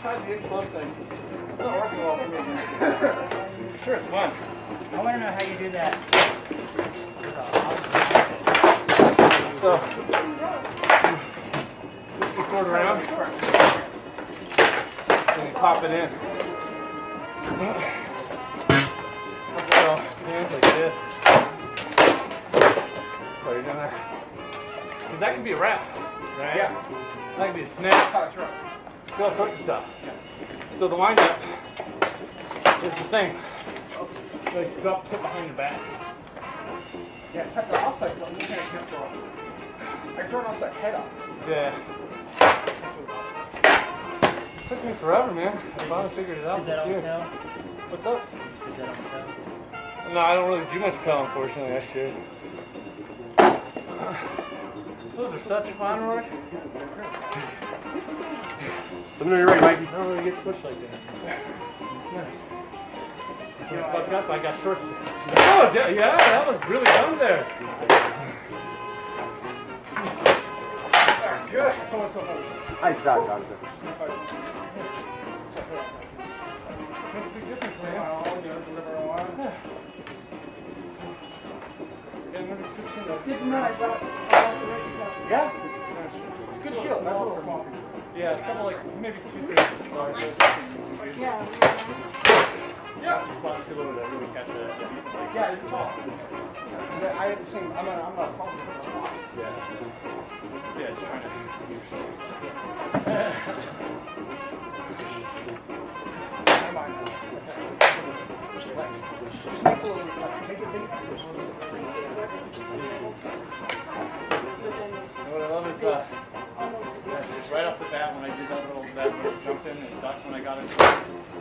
trying to do the close thing. It's not working well for me. Sure, it's fun. I want to know how you do that. So, just the sword around. And you pop it in. So, hands like this. What are you doing there? Because that can be a wrap, right? Yeah. That can be a snake. That's right. All sorts of stuff. So the wind up is the same. So you drop it behind your back. Yeah, check the outside so you can't get the. I turn outside head up. Yeah. It took me forever, man. I finally figured it out. Is that on this year. tail? What's up? Is that on tail? No, I don't really do much pel, unfortunately. I should. Those are such fun, Roy. Let me know you're ready, Mikey. I don't really get pushed like that. Nice. When I fucked up, I got short. Oh, yeah, that was really done there. Good. Nice job, Jonathan. Makes a big difference, man. Good to know I brought the right stuff. Yeah. It's good shield. That's what we're talking. Yeah, a couple like maybe 2, 3. Yeah. Yeah. Spots a little bit. Really catch that. Yeah, it's cool. I have the same. I'm not salty. Yeah. Yeah, just trying to do Never mind. Just make a little. Make it big. What I love is right off the bat when I did that little jump in and duck when I got it.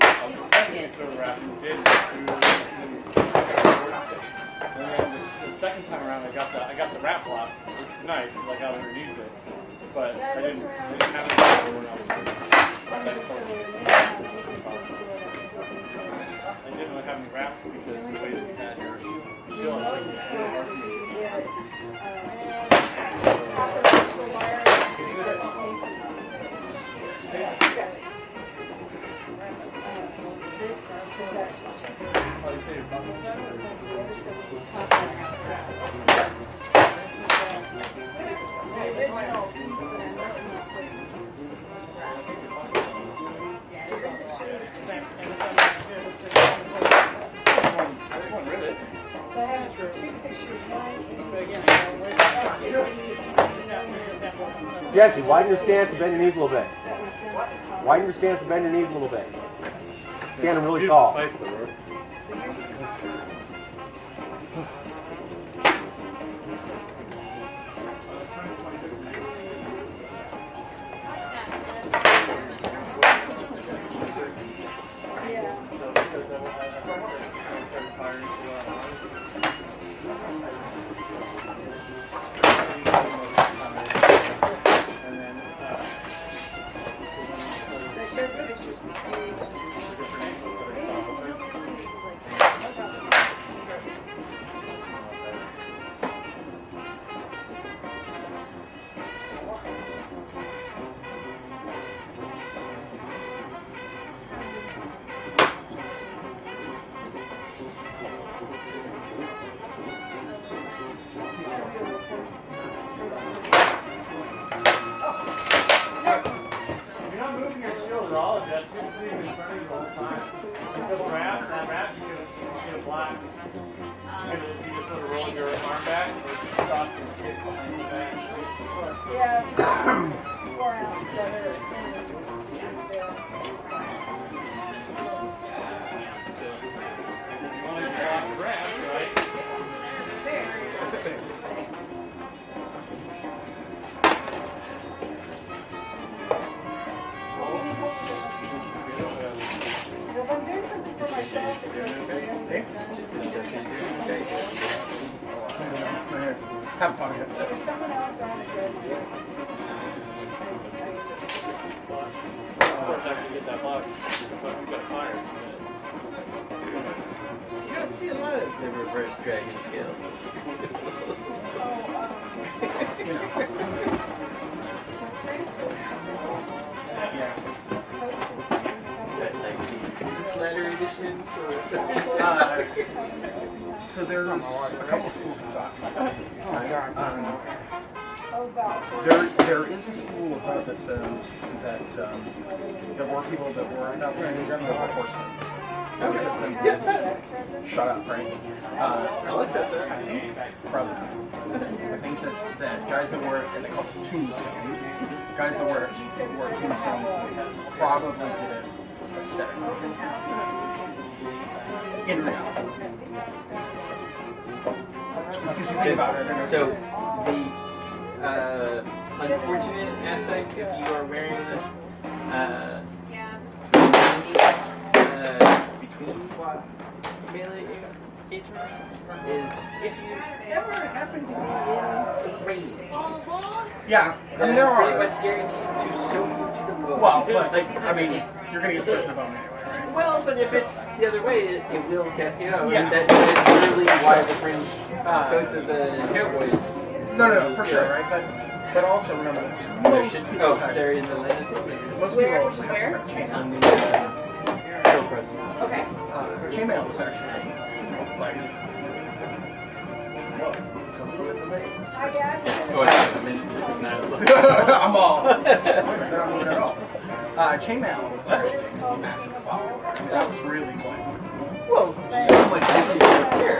I was expecting to throw the wrap and did and then the second time around I got the wrap block, which was nice, like I was underneath it. But I didn't have it when I was I didn't really have any wraps because the way that you had your shield Jesse, widen your stance and bend your knees a little bit. Widen your stance and bend your knees a little bit. Standing really tall. Have fun. There's someone else around the grid. You don't see a lot of the reverse dragon scale. Letter edition. So there's a couple schools of thought. There is a school of thought that says that there were people that were not wearing the horsemen. Because then shut up, right? Probably. I think that guys that were in a couple tombstones, guys that were tombstones probably did it aesthetically. In reality. Because you think about it. So the unfortunate aspect, if you are wearing this between melee engagement, is if you ever happen to be in the rain. Yeah, I mean there are pretty much guaranteed to soak you to the bone. Well, but I mean you're gonna get soaked to the bone anyway, right? Well, but if it's the other way, it will cascade out. Yeah. And that is literally why the fringe coats of the cowboys. No, for sure, right? But also remember, most people they're in the land. Most people also have some chain on the hill press. Okay. Chainmail was actually like, whoa, it's a little bit delayed. I'm all. Not moving at all. Chainmail was actually a massive follower. That was really like, whoa, so much easier to repair.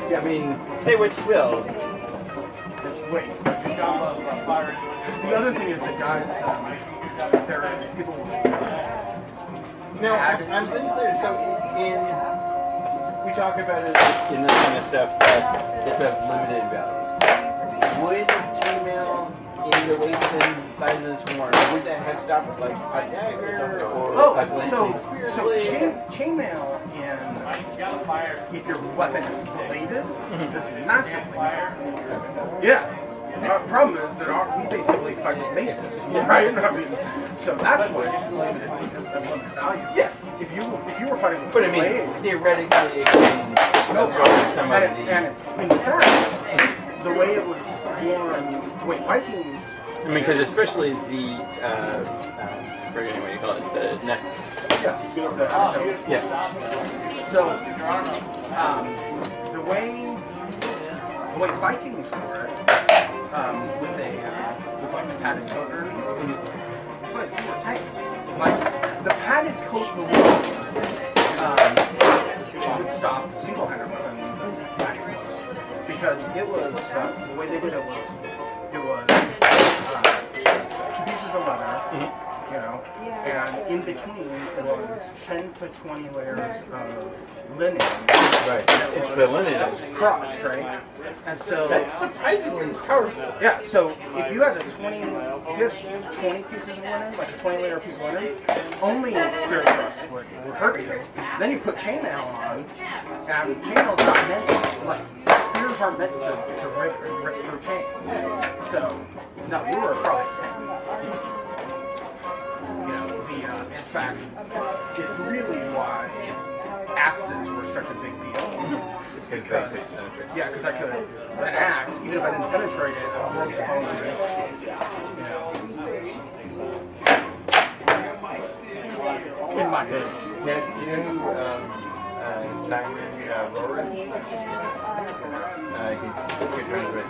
Yeah, I mean, say what you will. Wait. The other thing is that guys, there are people. No, I'm unclear. So we talk about it in this kind of stuff that it's of limited value. Would chainmail in the waist and sizes more, would that have stopped with like a dagger or a chainmail in if your weapon is bladed is massively. Yeah. Problem is that we basically fight with maces, right? I mean, so that's why it's limited because of limited value. Yeah. If you were fighting with blade, theoretically, it can some of the. And in fact, the way it was worn, Vikings. I mean, because especially the I forget what you call it, the neck. Yeah. So the way Vikings were with like the padded coat, but tight. Like the padded coat would stop single-handed weapon magic blows because it was, so the way they did it was 2 pieces of leather, you know, and in between it was 10 to 20 layers of linen. Right. It's the linen that's crossed, right? And so That's surprisingly powerful. yeah, so if you had 20 pieces of linen, like a 20-layer piece of linen, only spear thrusts would hurt you. Then you put chainmail on, and chainmail's not meant to, like, spears aren't meant to rip through chain. So, no, we were across 10. You know, in fact, it's really why axes were such a big deal. It's because, because I could, an axe, even if I didn't penetrate it, I broke the bone underneath it. You know? In my head. Now, do you know Simon Rohrer? He's good friends with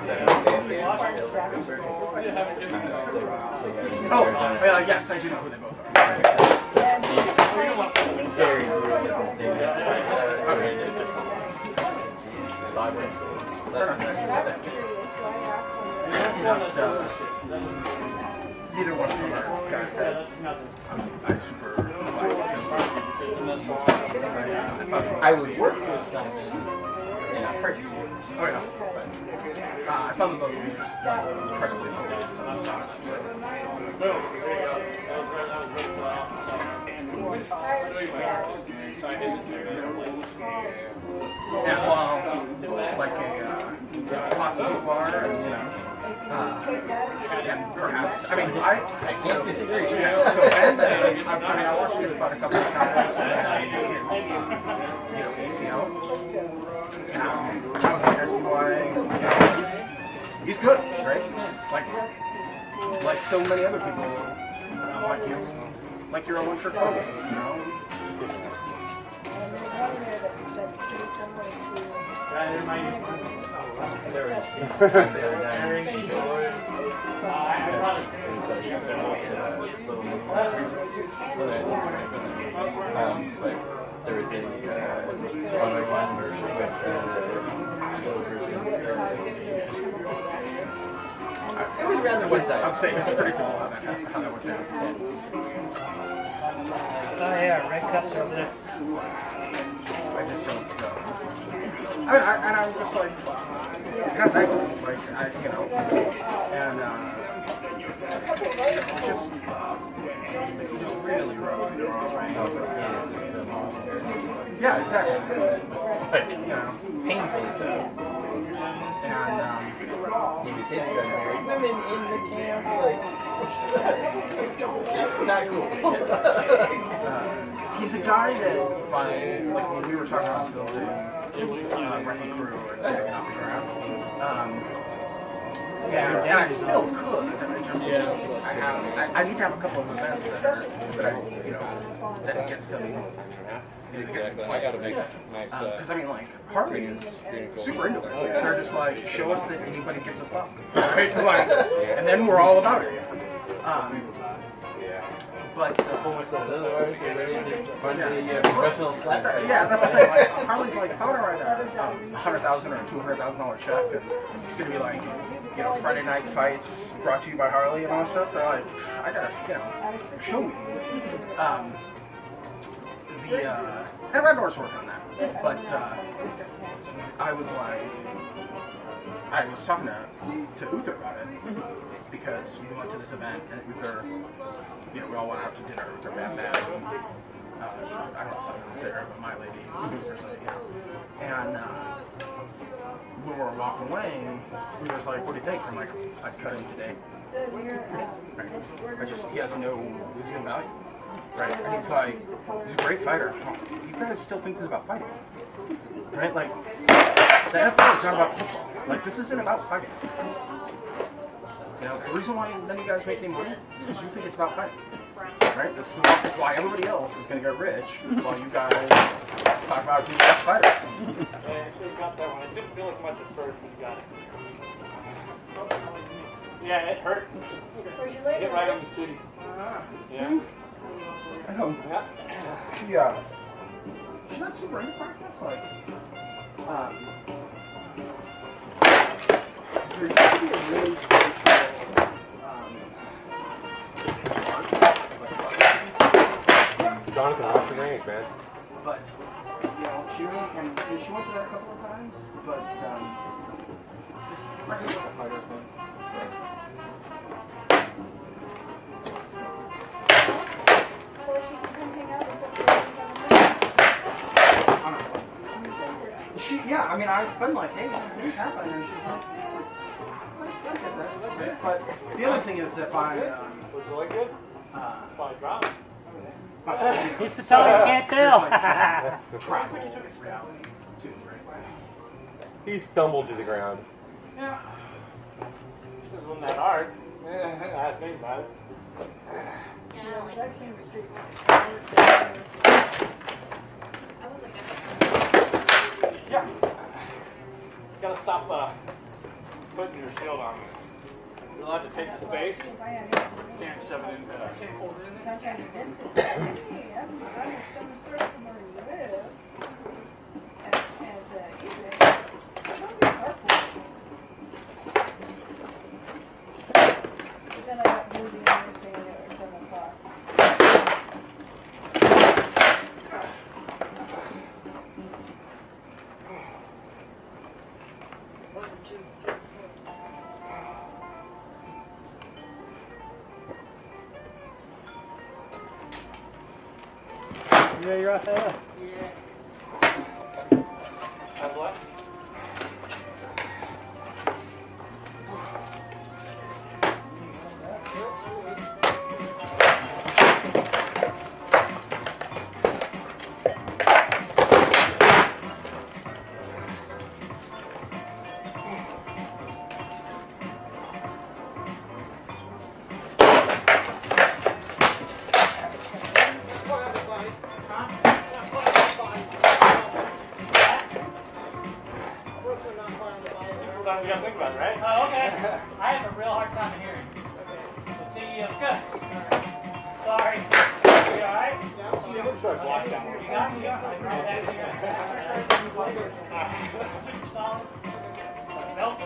yes, I do know who they both are. Very Neither one of them are guys that I super like. I would work with Simon in a heartbeat. Oh yeah. I found them both just incredibly yeah, well, like lots of people are, you know. And perhaps, I mean, I can't disagree. Yeah, so, and I watched it about a couple of times, and you know, I was like, I see why, he's good, right? Like so many other people, like your own Kurt Cobain, you know? But there is a one-on-one version with little versions. It was rather one-sided. I'm saying it's predictable how that went down. Oh yeah, red cups over there. I just don't know. And I'm just like, kind of thankful, you know, and just really rubbed me the wrong way. Yeah, exactly. Like, You know, painfully so. and He was hit by married women in the camp, like, just not cool. he's a guy that, like when we were talking about building Wrecking Crew or getting off the ground, and I still could. I just, I need to have a couple of events that I, you know, that it gets some. Exactly. I gotta make nice. Because I mean, like Harley is super into it. They're just like, show us that anybody gives a fuck, right? Like, and then we're all about it. But Otherwise, you're ready to find the professional slapper. yeah, that's the thing. Like, Harley's like, if I want to write a $100,000 or $200,000 check, and it's gonna be like, you know, Friday night fights brought to you by Harley and all that stuff. They're like, I gotta, you know, show me. And Red Door's working on that, but I was talking to Uther about it because we went to this event and Uther, you know, we all went out to dinner. Uther bad. So I don't know if someone was there, but my lady or something, you know. And when we were walking away, he was like, "What do you think?" I'm like, "I'd cut him today." He has no value. Right, and he's like, he's a great fighter. You guys still think this is about fighting, right? Like, the NFL is not about football. Like, this isn't about fighting. You know, the reason why none of you guys make any money is because you think it's about fighting, right? That's why everybody else is going to get rich while you guys talk about being the best fighters. I actually got that one. It didn't feel like much at first, but you got it. Yeah, it hurt. Hit right on the city. Yeah. I know. She's not super into practice. Like, things, but just regular fighter thing. Or she can come hang out with us on the Yeah, I mean, I've been like, hey, what's happening? And she's like, I get that. But the other thing is that by Was really good? By drop. He's the tell you can't tell. travel realities too, right? He stumbled to the ground. Yeah. It wasn't that hard. I think about it. That came straight. Yeah. Gotta stop putting your shield on. You're allowed to take the space. Stand 7 in there. That's how you dance it. Hey, I'm a stone's throw from where you live. And evening. Don't be careful. But then I got busy and this thing at 7 o'clock. Yeah, you're right there. Have what? You gotta think about it, right? Oh, okay. I have a real hard time hearing. So T, good. Sorry. You alright? You can try block that one. You got me? Super solid. Nope.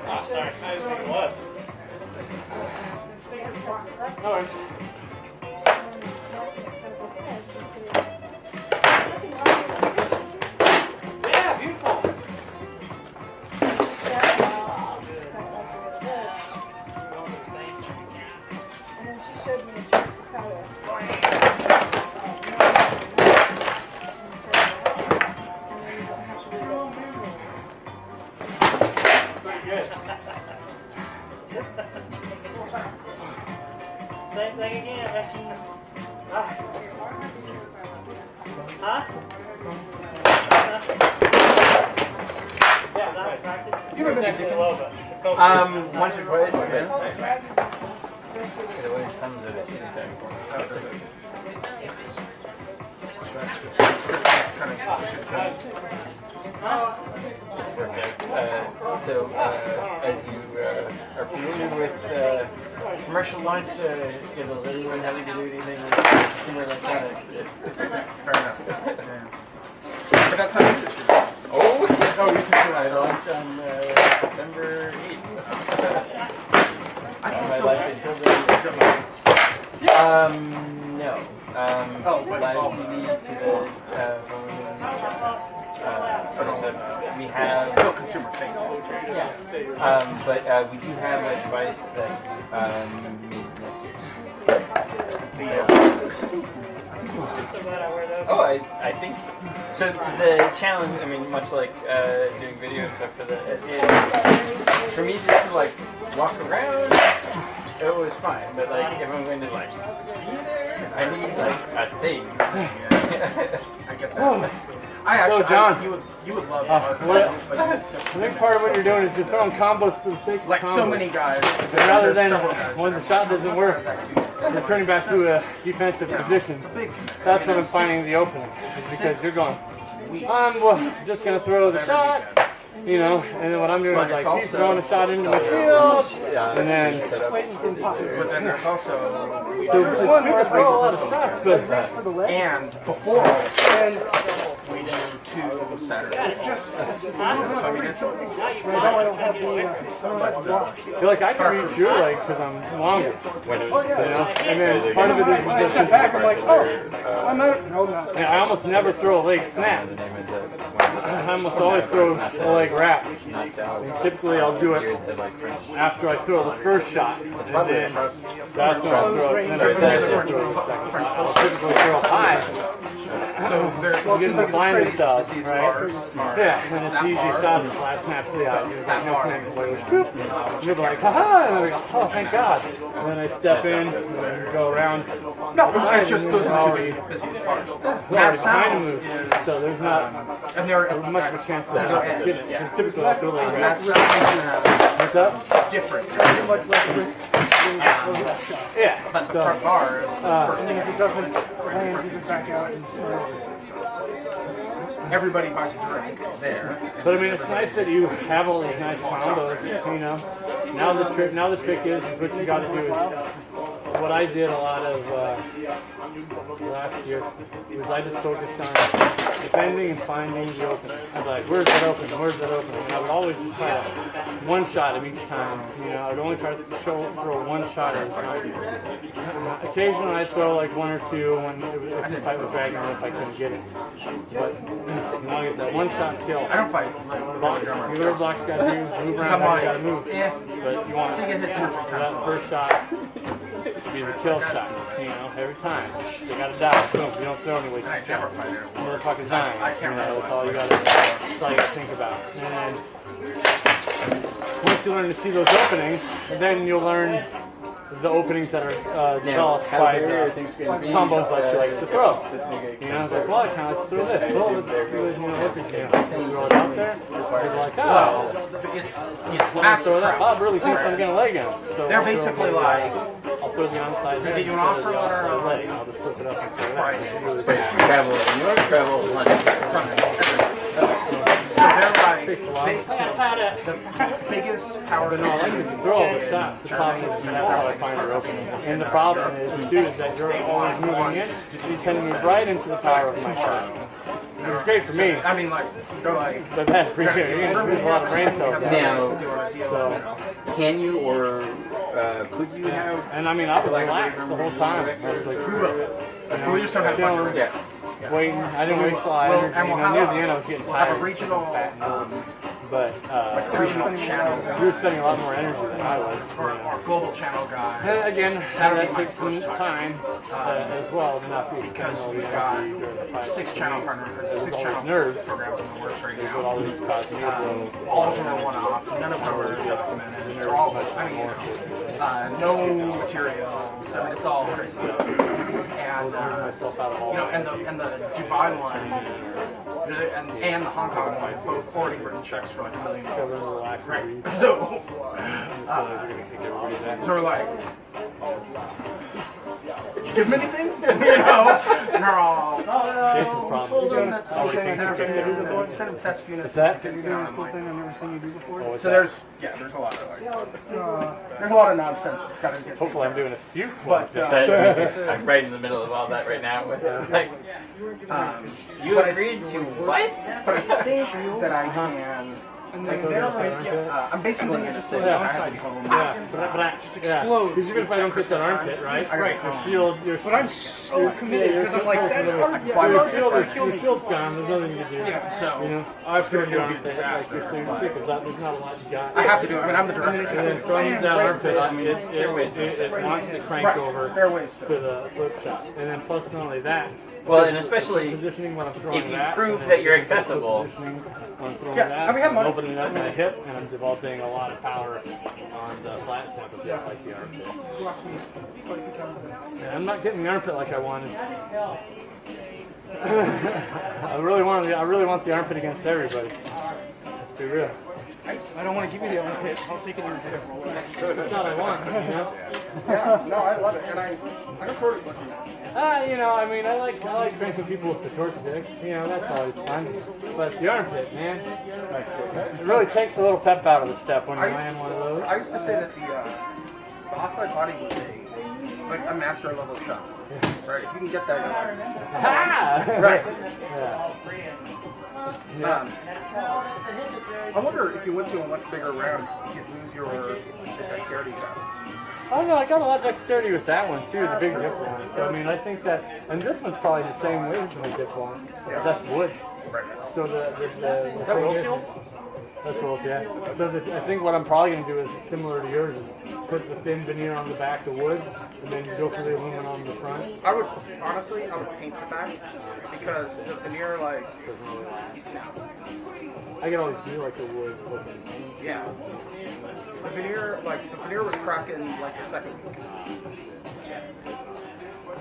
Oh, sorry. I just think it was. No worries. Yeah, beautiful. And then she showed me a trick for color. Pretty good. Same thing again. Huh? Yeah, that was practice. You remember Actually a little bit. Once or twice, but it always comes at a shitty time for me. As you are familiar with commercial launch schedules, anyone having to do anything with consumer electronics? Fair enough. But that's not interesting. Oh, you can see I launch on September 8th. I can My still life is still no. but Live all TV to the phone. We have, consumer facing. but we do have a device that's made next year. Oh, I think so. The challenge, I mean, much like doing video and stuff for the, for me just to like walk around, it was fine. But like if I'm going to like be there, I need like a thing. I get that. I actually, John. You would love I think part of what you're doing is you're throwing combos for the sake of like combos. so many guys. And rather than There's several guys when the that shot doesn't work, you're turning back to a defensive position. It's a big That's when I'm finding the opening. Is because you're going, I'm just going to throw the shot, you know, and then what I'm doing is like, he's throwing a shot into my shield, and then, But then there's also so it's good to throw a lot of shots, but and before waiting to Saturday. It's just, So, I mean, it's, now you I don't have the, I feel like I can reach your leg because I'm longer. When it You know? And then part of it is when I step back, I'm like, oh, I'm out. No, I'm not. I almost never throw a leg snap. I almost always throw a leg wrap. And typically I'll do it after I throw the first shot. And then that's when I throw it. Then I throw the second shot. I'll typically throw high. so they're You get them to blind themselves, these right? bars are Yeah, and it's the easy shot and flat snap to the eyes. It's like no snap, it's like, whoop. And you'll be like, haha, and they're like, oh, thank God. And then I step in, and then go around. no, it's just those are the busiest bars. That That kind of sounds move. So there's not and they're much of a chance that I'll get it. Because typically I'll throw like that that. sounds What's up? different. Yeah. But the So, front bar is the first thing. If it doesn't land, you just back out. Everybody buys a drink there. but I mean, it's nice that you have all these nice combos, you know. Now the trick is what you got to do is what I did a lot of last year was I just focused on defending and finding the opening. I'd be like, where's that opening? Where's that opening? And I would always just try to one shot of each time. You know, I'd only try to throw one shot at a time. Occasionally I'd throw like one or two when if the fight was dragging or if I couldn't get it. But you want to get that one shot kill. I don't fight. Whatever block's got to do, move around, how you got to move. Yeah. But you want So you get hit 2 or 3 times. that first shot to be the kill shot, you know, every time. They gotta die. Boom, you don't throw any waste. I never fight it. Motherfucker's dying. I can't You know, remember that's all you gotta think about. And once you learn to see those openings, then you'll learn the openings that are developed by combos that you like to throw. You know, like, well, I kind of like to throw this. Well, let's you know, what's it, you know, throw it out there. They're like, oh, It's let me master throw that. trap. Bob really thinks I'm gonna leg him. So They're I'll throw basically the, like I'll throw the onside They head get you an instead of offer the letter outside or leg. I'll just flip it up and throw that. Right. Travel New York, travel London. So they're like Takes a lot. the biggest power. But no, I like to throw all the shots. The problem is that's how I find her opening. And the problem is, too, is that you're always moving in. You tend to move right into the power of my shot. It was great for me, I mean, like they're like. but bad for you. You're going to lose a lot of brain cells. Now, So, can you or could you have? and I mean, I was relaxed the whole time. I was like, We just don't have much of it. waiting. I didn't waste a lot of energy. You know, near the end, I was getting We'll have tired. a regional, But regional channel you were spending a lot more energy than I was. or global channel guy. And again, that takes some time as well to not be Because spending all the we've got energy during the fight. 6 channel partners, There's 6 all channel these nerves. programs in the works right Is what all now. these cause me to All of them are one-off. None of them are documented. They're all, I mean, you know, no materials. I mean, it's all crazy. And myself out of all. you know, and the Dubai one and the Hong Kong one both already written checks for like $1 million. Right. So we're like, did you give them anything? You know, and they're all. Jason's problem. Send them test units. Is that? You know, I'm like, Thing I've never seen you do before. Oh, what's so that? there's a lot of like, there's a lot of nonsense that's got to get. Hopefully I'm doing a few. But I'm right in the middle of all that right now. Like, you agreed to what? But I think that I can. Like, I'm basically just saying I have to be home. Yeah, but just explode. Because even if I don't hit that armpit, right? Right. Your shield, But I'm so committed because I'm like, that your shield's gone. There's nothing you can do. Yeah, so You know, I've gonna thrown be a your armpit like disaster. you're saying because there's not a lot you got. I have to do it. I mean, I'm the And director. then throwing that armpit, I mean, it wants to crank Right. over There are ways to to. the flip shot. And then plus not only that, well, and especially positioning when I'm throwing if you that, prove and then that you're also accessible. positioning when I'm throwing Yeah, that, and we have I'm money. opening up my hip, and I'm developing a lot of power on the flat snap of that, like the armpit. Yeah, I'm not getting the armpit like I wanted. I really want the armpit against everybody. Let's be real. I don't want to give you the armpit. I'll take it in the That's the shot I want, you know? Yeah, no, I love it, and I record it with you. You know, I mean, I like drinking people with the short stick. You know, that's always fun. But the armpit, man, it really takes a little pep out of the step when you land one of those. I used to say that the offside body was like a master level shot. Right? If you can get that. Ha! Right. Yeah. I wonder if you went to a much bigger round, you'd lose your dexterity you have. Oh no, I got a lot of dexterity with that one too, the big dip one. So I mean, I think that, and this one's probably the same way as my dip one. That's wood. Right. So the Is that roll shield? That's rolls, yeah. So I think what I'm probably going to do is similar to yours, is put the thin veneer on the back, the wood, and then go for the aluminum on the front. I would paint the back because the veneer like doesn't really last. I can always do like the wood open. Yeah. The veneer was cracking like the second week.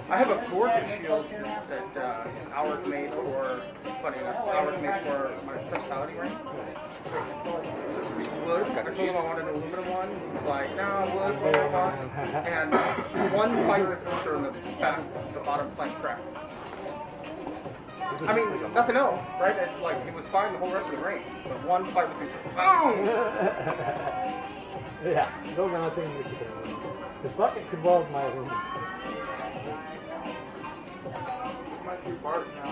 I have a gorgeous shield that Howard made for, funny enough, Howard made for my Principality ring. So it's wood. I told him I wanted an aluminum one. He's like, no, wood, blah, blah, blah. And one fight with Ulster in the back, the bottom plank cracked. I mean, nothing else, right? It was fine the whole rest of the ring. But one fight with Ulster, boom! Yeah, those are not things we keep in mind. The bucket could well my aluminum. Might be Bart now.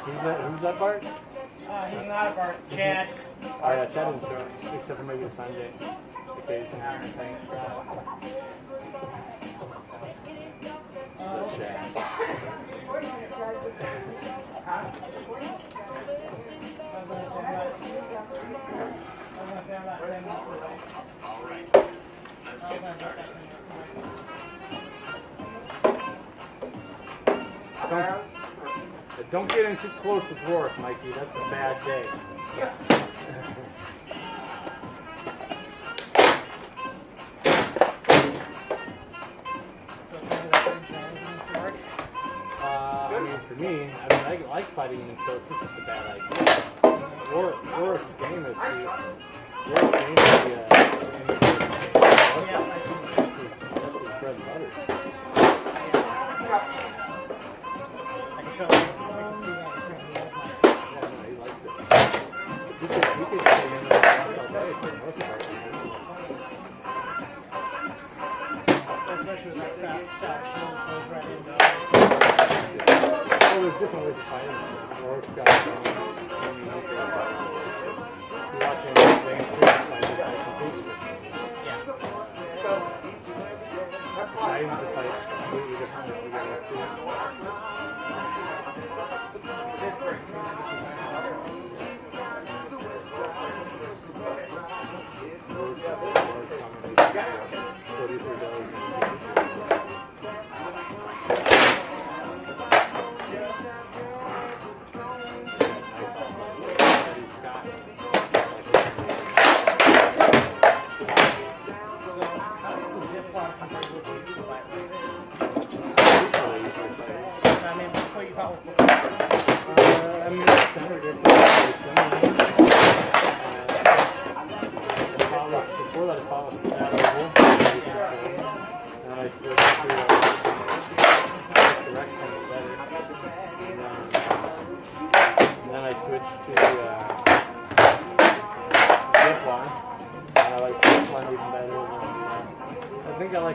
Who's that Bart? He's not a Bart. Chad. Oh yeah, Chad didn't show up, except for maybe the Sunday occasion, I think. Chad. Don't get in too close with Rourke, Mikey. That's a bad day. I mean, for me, I like fighting in close. This is a bad idea. Rourke's game is the bread and butter. There's different ways of fighting. Rourke's got his own. You're watching things completely. Yeah. So, that's why. I even just fight completely different. We got that too.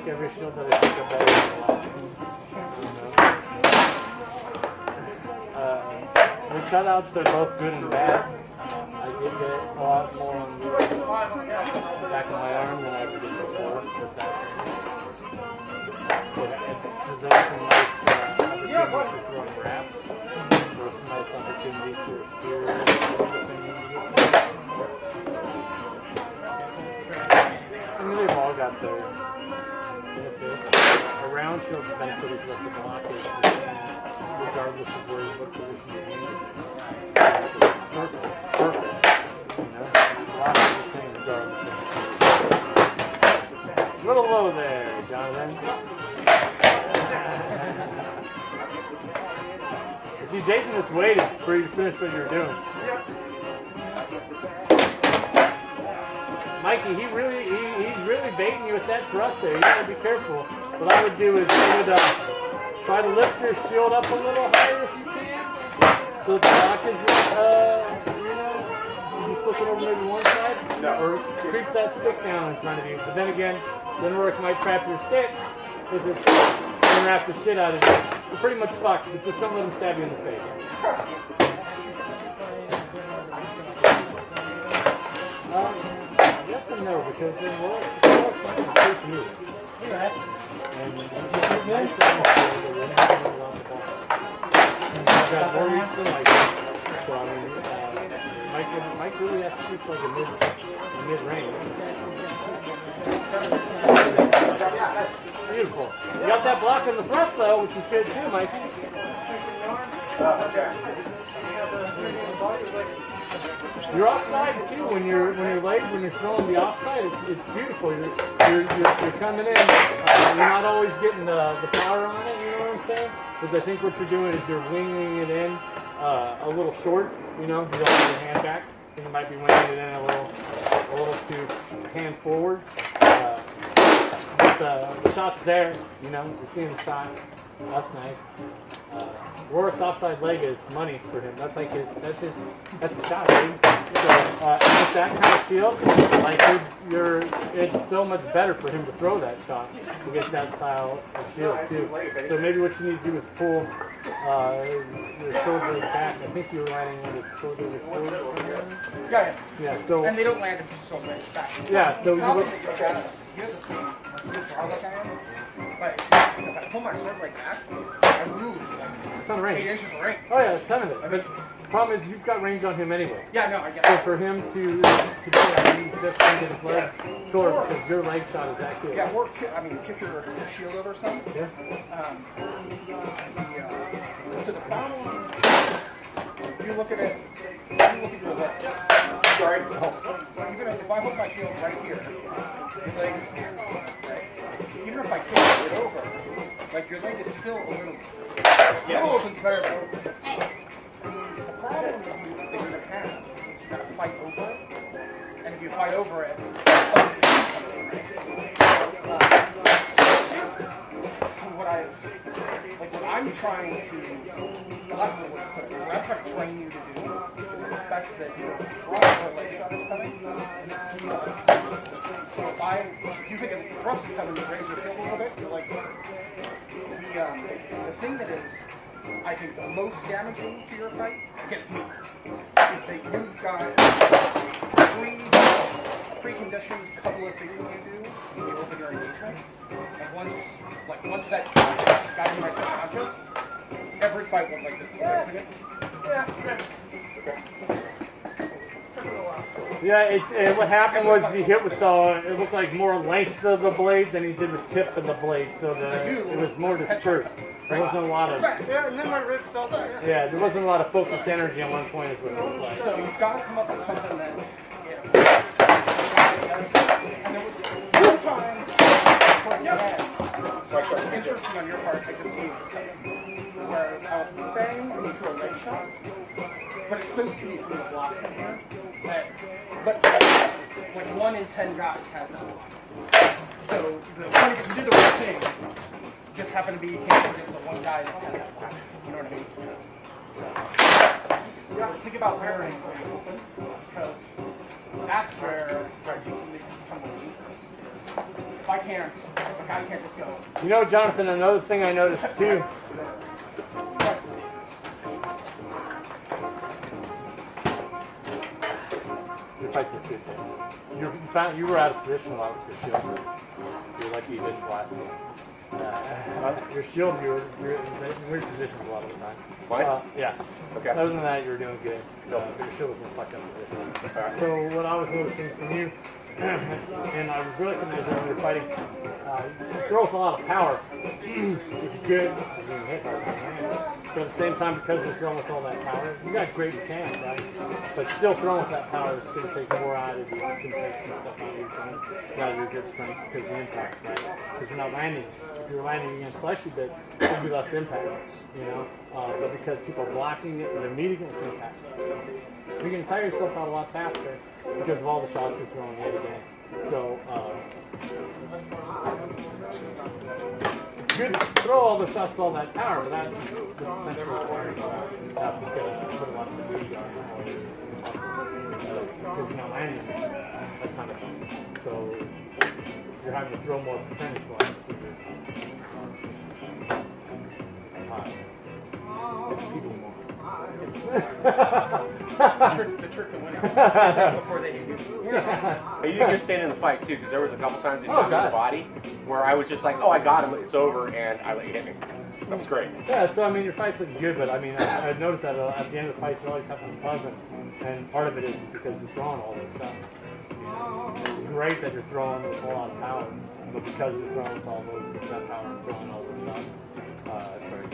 Every shield that I pick up better than the last one. The cutouts are both good and bad. I did get a lot more on the back of my arm than I ever did before with that thing. But it presents some nice opportunities for throwing wraps. There's some nice opportunities for a spear. I mean, they've all got their a round shield's benefit is what the block is, regardless of where what position you're in. Perfect. You know, the block is the same regardless of. A little low there, Jonathan. See, Jason just waited for you to finish what you were doing. Mikey, he's really baiting you with that thrust there. You gotta be careful. What I would do is I would try to lift your shield up a little higher if you can, so the block is, you can flip it over maybe one side, or creep that stick down in front of you. But then again, then Rourke might trap your stick, because it's gonna wrap the shit out of you. you're pretty much fucked. But just don't let him stab you in the face. Yes and no, because there's more fun to move. And you can nice down the field, and then you can move on the ball. And you've got more reach than like that. So I mean, Mike really has to keep like a mid-range. Beautiful. You got that block in the thrust though, which is good too, Mike. You're offside too when you're throwing the offside. It's beautiful. You're coming in. You're not always getting the power on it. You know what I'm saying? Because I think what you're doing is you're winging it in a little short. You know, you don't have your hand back. You might be winging it in a little too hand forward. But the shot's there. You know, you're seeing the shot. That's nice. Roar's offside leg is money for him. That's like that's a shot, right? So with that kind of shield, like it's so much better for him to throw that shot against that style of shield too. So maybe what you need to do is pull your sword blade back. I think you were landing with his sword blade forward. Yeah. Yeah. So. And they don't land if your sword blade back. Yeah. So you would. You're the same. But if I pull my sword blade back, I lose like 8 inches of range. Oh yeah, a ton of it. But the problem is you've got range on him anyway. Yeah, no, I get So it. for him to do that, he just into his legs short because your leg shot is that good. Yeah, or kick your shield over some. Yeah. So the problem, if you look at it, your leg. Sorry. Even if I hold my shield right here, your leg is here. Even if I kick it over, like your leg is still a little. Little open's better than open. The problem that you're going to have is you got to fight over it, and if you fight over it, what I'm trying to, what I'm trying to train you to do is expect that your thrust or leg shot is coming. So if you think if the thrust is coming, you raise your shield a little bit, you're like, the thing that is, I think, the most damaging to your fight against me is that you've got a preconditioned couple of things you do in your open your engagement. And once that got in my subconscious, every fight went like this. Yeah, what happened was he hit with it looked like more length of the blade than he did with tip of the blade, so it was more dispersed. There wasn't a lot of and then my ribs fell back. Yeah, there wasn't a lot of focused energy on one point is what it looked like. So you've got to come up with something that and there was one time towards the end, interesting on your part, I just used where I was banging into a leg shot, but it's so easy for me to block from here. But like 1 in 10 guys has that block. So it's funny because you did the right thing. Just happened to be you can't against the one guy that had that block. You know what I mean? So think about wearing open because that's where the if a guy can't just go. You know, Jonathan, another thing I noticed too. Your fights are good. You were out of position a lot with your shield. You're lucky you didn't blast it. Your shield, you're in weird positions a lot of the time. What? Yeah. Okay. Other than that, you were doing good. But your shield was in fucked up position. So what I was noticing from you, and I was recognizing when you're fighting, you throw with a lot of power. It's good. Being hit hard. But at the same time, because you're throwing with all that power, you got great mechanics, right? But still throwing with that power is going to take more out of you. It's going to take some stuff out of your strength, out of your good strength because of the impact, right? Because you're not landing. If you're landing against fleshy bits, there'll be less impact, you know? But because people are blocking it, the immediate impact. You can tire yourself out a lot faster because of all the shots you're throwing yet again. So, it's good to throw all the shots with all that power, but that's essentially required. That's just going to put a lot of speed on because you're not landing a ton of them. So, you're having to throw more percentage-wise. piles. It's people more. The trick to winning before they hit you. But you didn't get stayed in the fight too, because there was a couple times in Oh, the God. body where I was just like, oh, I got him, it's over, and I let you hit me. So that was great. Yeah, so I mean, your fights look good, but I mean, I've noticed that at the end of the fights, you always have to be pleasant, and part of it is because you're throwing all those shots. You know, it's great that you're throwing with a lot of power, but because you're throwing with all those that power and throwing all those shots, it's very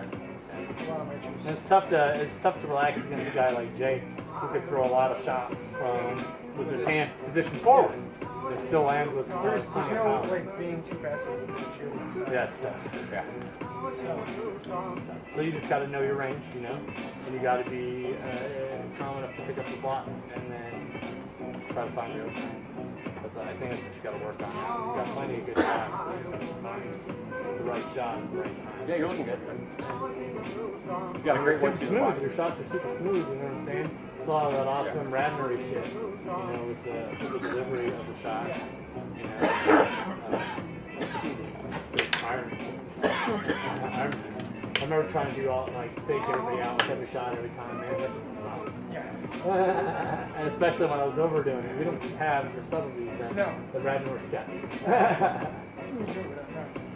good. And it's tough to relax against a guy like Jake, who could throw a lot of shots from with his hand positioned forward and still land with There's plenty no of power. like being too passive with the shooting. Yeah, it's tough. Yeah. So you just got to know your range, you know, and you got to be calm enough to pick up the block, and then try to find your opening. I think that's what you got to work on. You got plenty of good shots. You just have to find the right shot at the right time. Yeah, you're looking good. You got a great one Super too. smooth. Your shots are super smooth. You know what I'm saying? It's a lot of that awesome Radnery shit. You know, with the delivery of the shot. You know, I remember trying to do all like fake everybody out with every shot every time, man. And especially when I was overdoing it, we don't have the subtleties that the Radnor's got.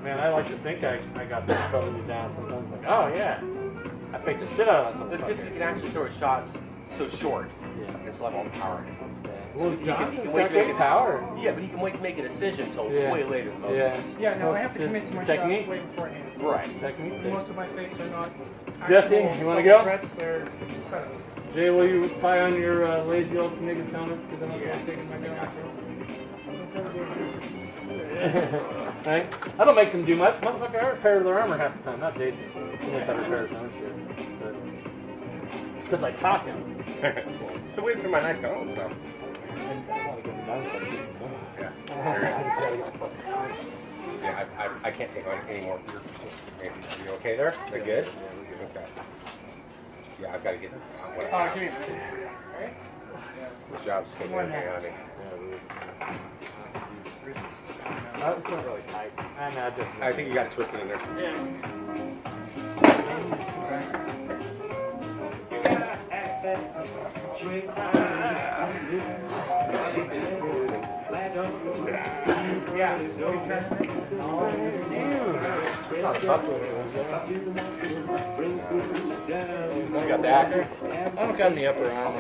Man, I like to think I got the subtlety down sometimes. Like, oh yeah, I faked the shit out of that. That's because you can actually throw shots so short and still have all the power in it. Well, So Johnson's got great power. Yeah, but you can wait to make a decision until way later than most of us. Yeah, no, I have to commit to my technique. shot way beforehand. Right. Technique. Most of my fakes are not. Jesse, actual you want to go? threats, they're setups. Jay, will you tie on your lazy old Canadian helmet? Because I'm not taking my gun. Right? I don't make them do much. Motherfucker, I repair their armor half the time. Not Jason. Unless I repair his own shit. But it's because I taught him. So waiting for my nice gun and stuff. Yeah, I can't take on any more. Are you okay there? Are you good? Okay. Yeah, I've got to get what I have. Give me a minute. Alright? This job's taking everything on me. It's not really tight. I think you got it twisted in there. You got that? I don't got any upper arm.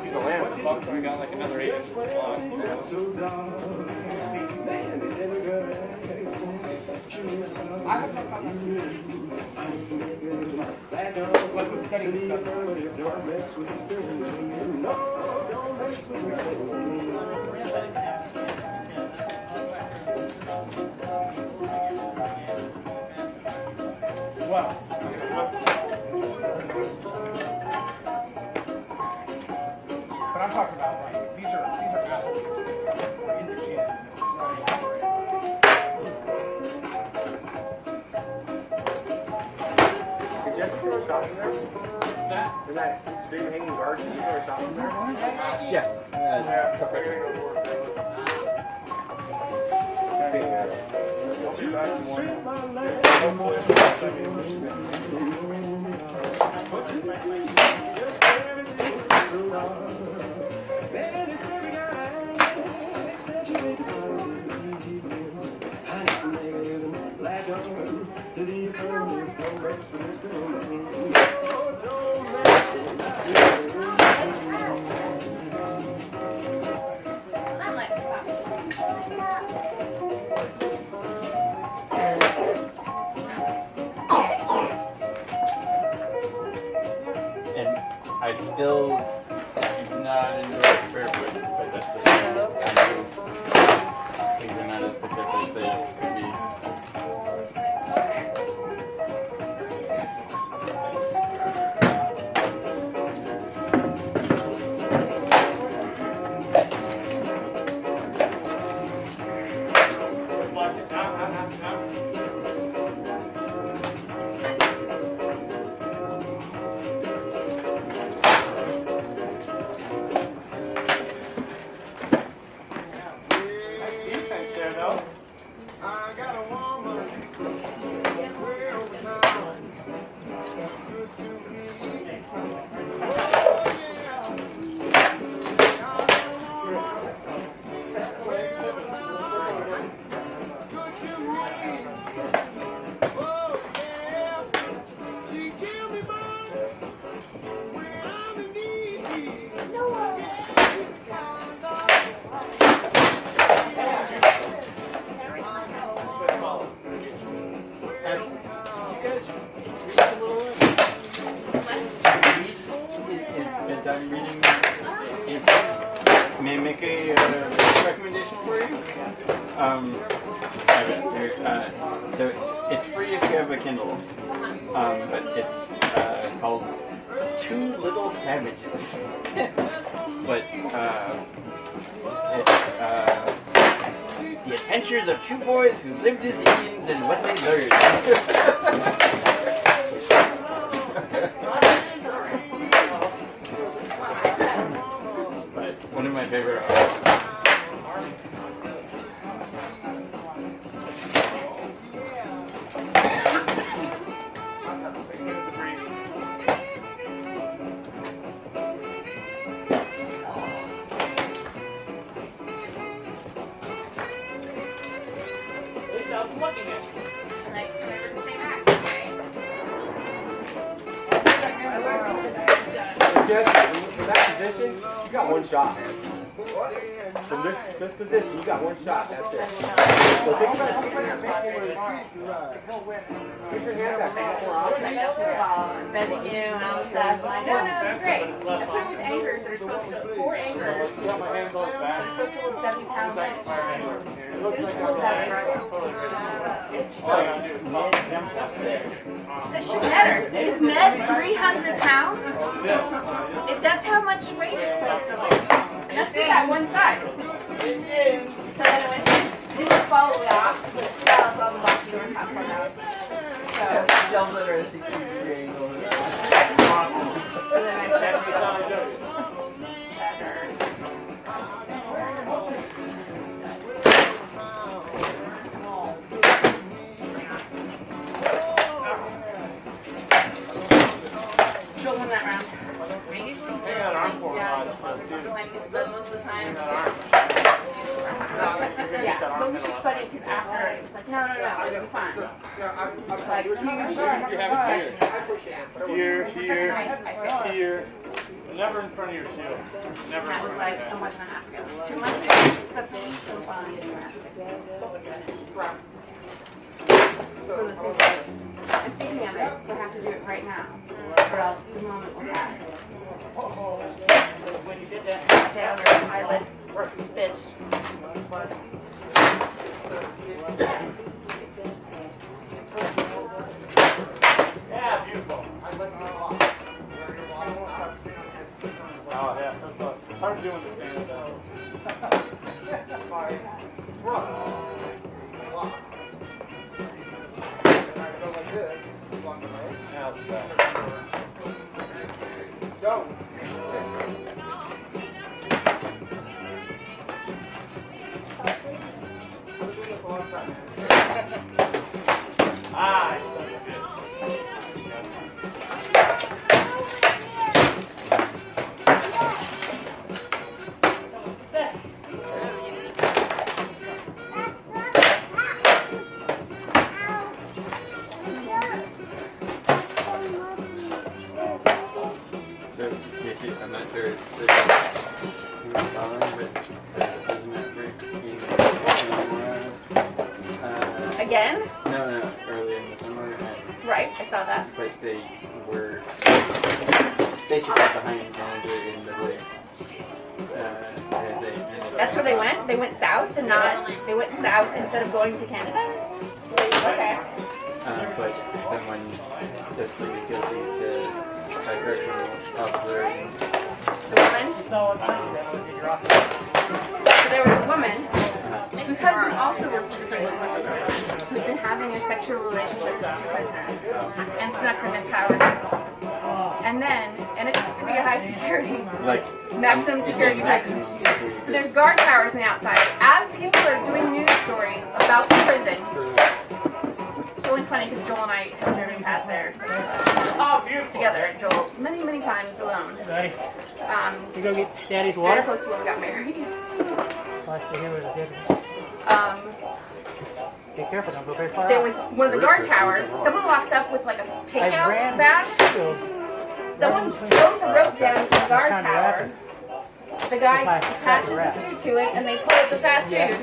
He's gonna land. I got like another 8 inches block. Wow. But I'm talking about like these are athletes in the gym. It's not even Did Jesse throw a shot in there? What's that? In that string hanging guard, did you throw a shot in there? Yeah. I'm like, stop. And I still not enjoy barefoot, but that's just things are not as particular as they could be. may I make a recommendation for you? So it's free if you have a Kindle, but it's called Two Little Savages. But it's the adventures of two boys who lived as Indians and what they learned. But one of my favorite From that position, you got one shot, man. From this position, you got one shot. That's it. So think about put your hand back. I'm begging you and all this stuff. I'm like, no, great. I put it with anchors. They're supposed to, 4 anchors. See how my hand goes back? They're supposed to hold 70 pounds each. It looks like I'm This should matter. Is Ned 300 pounds? That's how much weight it takes. And that's just that one side. So then it went, didn't follow it off, but it fell off on the box door and half out. So Jump at a 60-degree angle. then I said, better. Joel won that round. I usually do. Like this does most of the time. Yeah, but it was just funny because after it's like, no, it'll be fine. It's like, You have it here, here, never in front of your shield. Never in That front was of like your a month and a half ago. 2 months ago, something so fun. So this is like, I'm thinking of it, so I have to do it right now, or else the moment will pass. When you did that down or eyelid, bitch. Yeah, beautiful. Oh, yeah, so close. It's hard to do when the stand is down. Ah, you son of a bitch. So, I'm not sure if this is following, but isn't that break Again? No, early in the summer. Right, I saw that. But they were basically behind Canada in the Blades. That's where they went? They went south and not, they went south instead of going to Canada? Okay. But someone just pleaded guilty to a correctional officer. The woman? So there was a woman whose husband also works in the prison who's been having a sexual relationship with 2 prisoners and snuck them in power tables. And it used to be a high security, Like maximum security prison. So there's guard towers on the outside. As people are doing news stories about the prison, it's really funny because Joel and I have driven past there. So together, Joel, many, many times alone. Daddy, you go get Daddy's Very water? close to when we got married. Nice to hear where the kid is. Be careful, don't go very far There out. was one of the guard towers. Someone walks up with like a takeout bag. Someone throws a rope down to the guard tower. The guy attaches the food to it, and they pull up the fast food.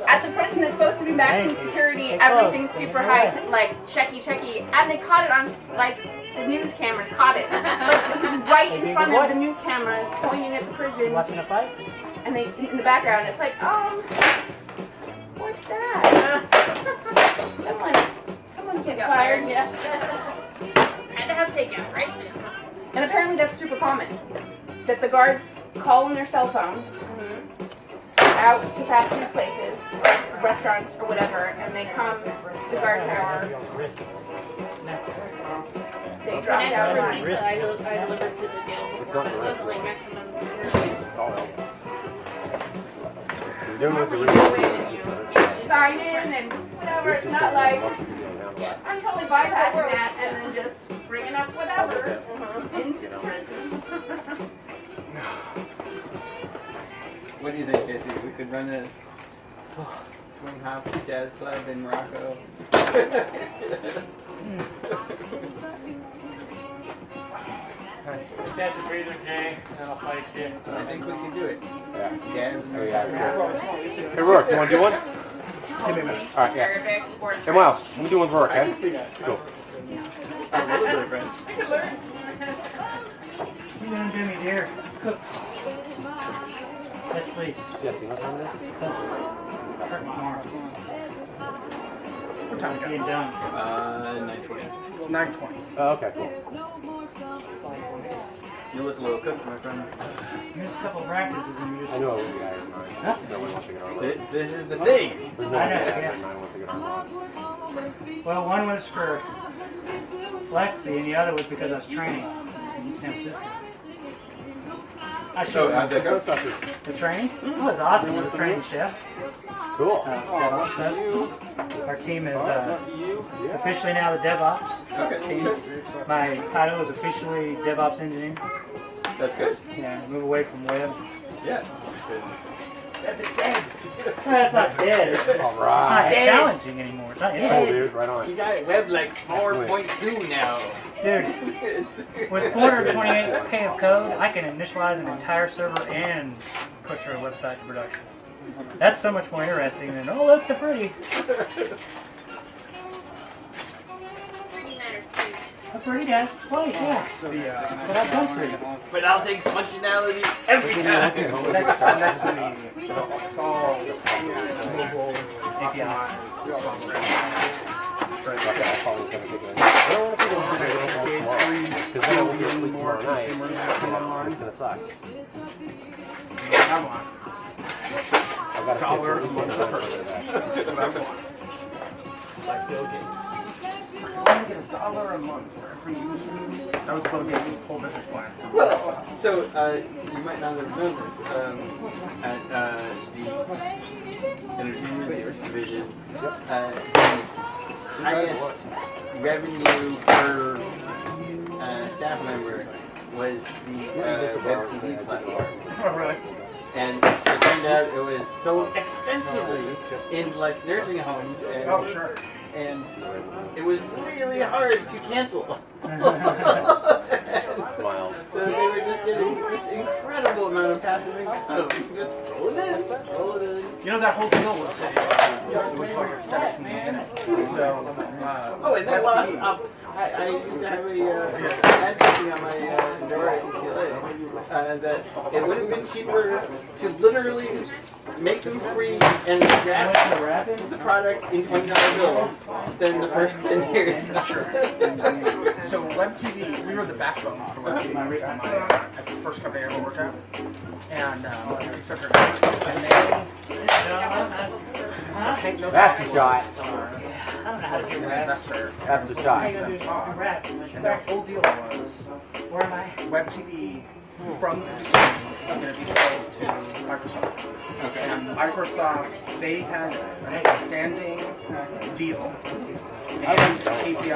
at the prison that's supposed to be maximum security, everything's super high, like checky, and they caught it on, like, the news cameras caught it. Like, it was right in front of the news cameras, pointing at the prison. Watching a fight? And they, in the background, it's like, what's that? Someone's getting fired. Yeah. Had to have takeout, right? And apparently that's super common. That the guards call on their cell phone out to fast food places, or restaurants or whatever, and they come to the guard tower. They drop When I down ordered on pizza, I delivered to the jail. It's not It the wasn't like maximum security. It's all help. You're doing Normally it you go in and you sign in and whatever. It's not like I'm totally bypassing that and then just bringing up whatever into the prison. What do you think, Casey? We could run a swing hop jazz club in Morocco. Catch a breather, Jay, and I'll fight you. I think we can do it. Yeah. Jazz. Oh, yeah. Hey, Rourke, you want to do one? Give me a minute. All right, yeah. Hey, Miles, let me do one for Rourke, okay? Cool. You done do me, dear. Cook. Yes, please. Jesse, what time is it? Hurt tomorrow. What time Being is it? done. 9:20. It's 9:20. Oh, okay, cool. You look a little cooked, my friend. You missed a couple practices and you just... I know I won't be iron mine. Huh? No one wants to get on mine. This is the thing. There's no I one know, that yeah. mine wants to get on mine. Well, one was for Lexi and the other was because I was training in San Francisco. I So, showed how'd that go? the training. It was awesome. It was a training chef. Cool. Our team is officially now the DevOps team. My title is officially DevOps engineer. That's good. Yeah, move away from web. Yeah. That's not dead. It's just, All it's right. not challenging anymore. It's not Cool, interesting. dude. Right on. You got it web like 4.2 now. Dude, with 428K of code, I can initialize an entire server and push our website to production. That's so much more interesting than, oh, look, they're pretty. pretty matters too. They're pretty, guys. Wait, yeah. But I've done pretty. But I'll take functionality every time. That's when it's all mobile APIs. I don't want to tomorrow. Because then I won't be asleep tomorrow night. It's going to suck. I want. I've got to Dollar a stay month for per person. That's what I want. Like Bill Gates. I want to get $1 a month for every user. That was Bill Gates' whole business plan. Well, so you might not have known this. At the entertainment division, the highest revenue per staff member was the web TV platform. Oh, really? And it turned out it was sold extensively in like nursing homes and Oh, sure. and it was really hard to cancel. Miles. So they were just getting this incredible amount of passive income. Just roll it in, roll it in. You know that whole deal was like a setup from the beginning. So, Oh, and they lost up. I used to have a ad copy on my door at UCLA that it would have been cheaper to literally make them free and wrap the product in $20 bills than the first 10 years. So Web TV, we were the backbone for Web TV at the first company I ever worked at, and except for That's the shot. I don't know how to do rap. investor. That's the shot. And their whole deal was Where am I? Web TV from the beginning was going to be sold to Microsoft. Okay. And Microsoft, they had a standing deal and API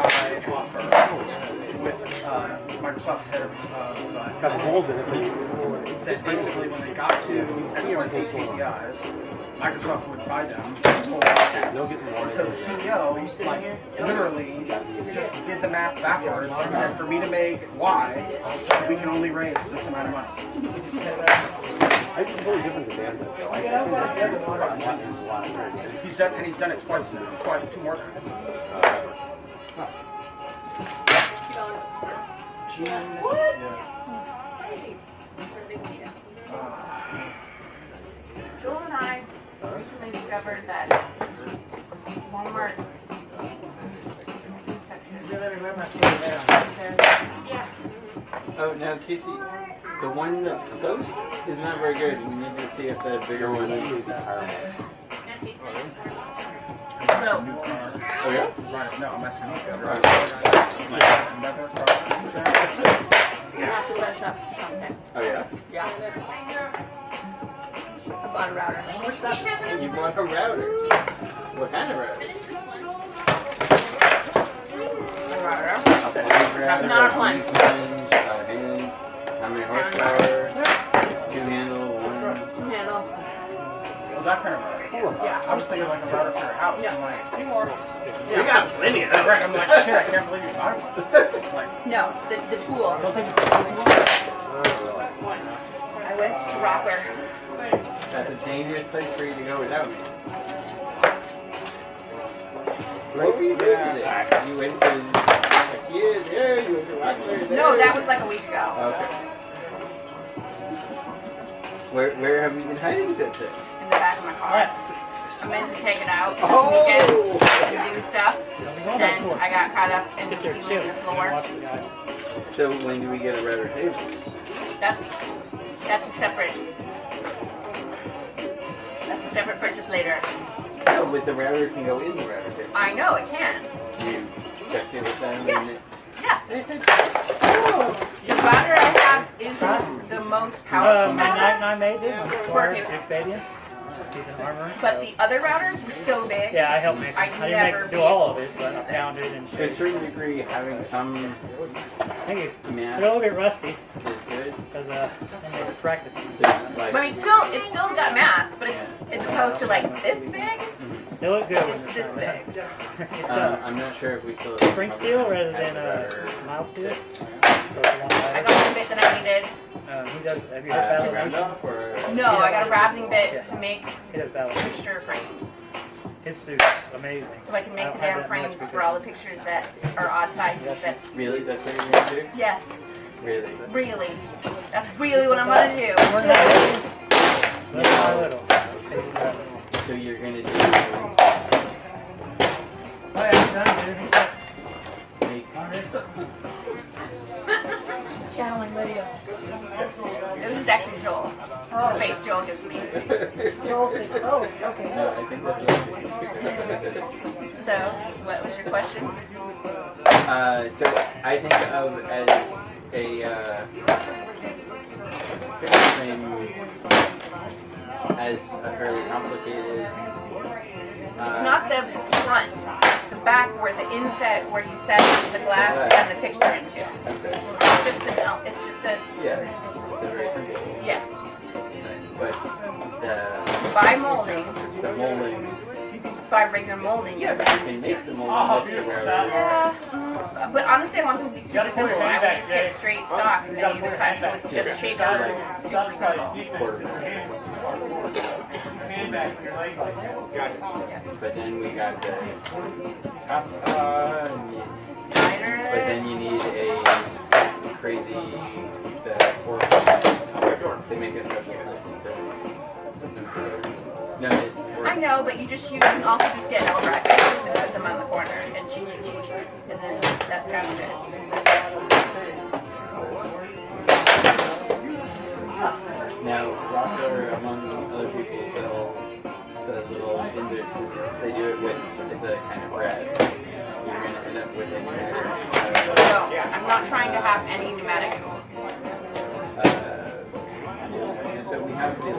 offer with Microsoft's head of Got the holes in it. that basically when they got to XYZ APIs, Microsoft would buy them full cash. No getting more. So the CEO, like, literally just did the math backwards and said, for me to make Y, we can only raise this amount of money. I completely different than Dan does, though. I think that's a lot of He's done it twice, 2 more times. What? Joel and I recently discovered that Walmart yeah. Oh, now Casey, the one that's close is not very good. We need to see if the bigger one is higher. No. Oh yeah? Right, no, I'm asking you. Another car. You have to set up something. Oh yeah? Yeah. I bought a router. You bought a router. What kind of router? A router. A plug router. Not a plug. How many horsepower? 2-handle, 1. 2-handle. Was that kind of router? Yeah. I was thinking like a router for your house. Yeah. I'm like, Two more. we got plenty of that. Right, I'm like, shit, I can't believe you bought one. It's like, No, the tool. I don't think it's the tool. I went to Rocker. That's a dangerous place for you to go without me. What were you doing today? You went to a kid, yeah, you went to Rockler. No, that was like a week ago. Okay. Where have you been hiding since then? In the back of my car. I meant to take it out this Oh! weekend and do stuff. And I got caught up in cleaning the floor. So when do we get a router table? That's a separate purchase later. No, but the router can go in the router table. I know it can. You checked it with them? Yes. Yes. The router I have isn't the most powerful My router. I made it. For him. He's an armor. But the other routers were so big. Yeah, I helped make it. I didn't never do all of it, but I found it and To a certain degree, having some I think it's math a little bit rusty is good. because I made it practice. Like, I mean, it's still got mass, but it's opposed to like this big. They look good when It's they're this big. It's I'm not sure if we still have spring steel rather than mild steel. So it's a long I ladder. got the bit that I needed. He does. Have you heard round validation? off or No, I got a wrapping bit to make He does validation. picture frames. His suit's amazing. So I can make don't the have damn that frames much for all the pictures that are odd sizes that really? That's what you're gonna do? yes, Really? really. That's really what I'm gonna do. Little by little. So you're gonna do Oh yeah, it's done, dude. make Channeling video. This is actually Joel. The face Joel gives me. Joel said, oh, okay. No, I think that's So, what was your question? so I think of as a thing as a fairly complicated. It's not the front. It's the back where the inset where you set the glass and the picture into. Okay. It's just a Yeah. It's a very simple. yes. But By molding, the molding, just by regular molding. yeah, but you can make some molding with the router. Yeah. But honestly, I want them to be super simple. I would just get straight stock and then you would cut. So it's just shaper, super simple. But then we got the top but then you need a crazy fork. They make a special no, I know, but you can also just get L brackets and put them on the corner and cheat, and then that's kind of it. Now, Rocker, among other people, sell the little index. They do it with it's a kind of bread. You're going to end up with a No, I'm not trying to have any pneumatic tools. so we have the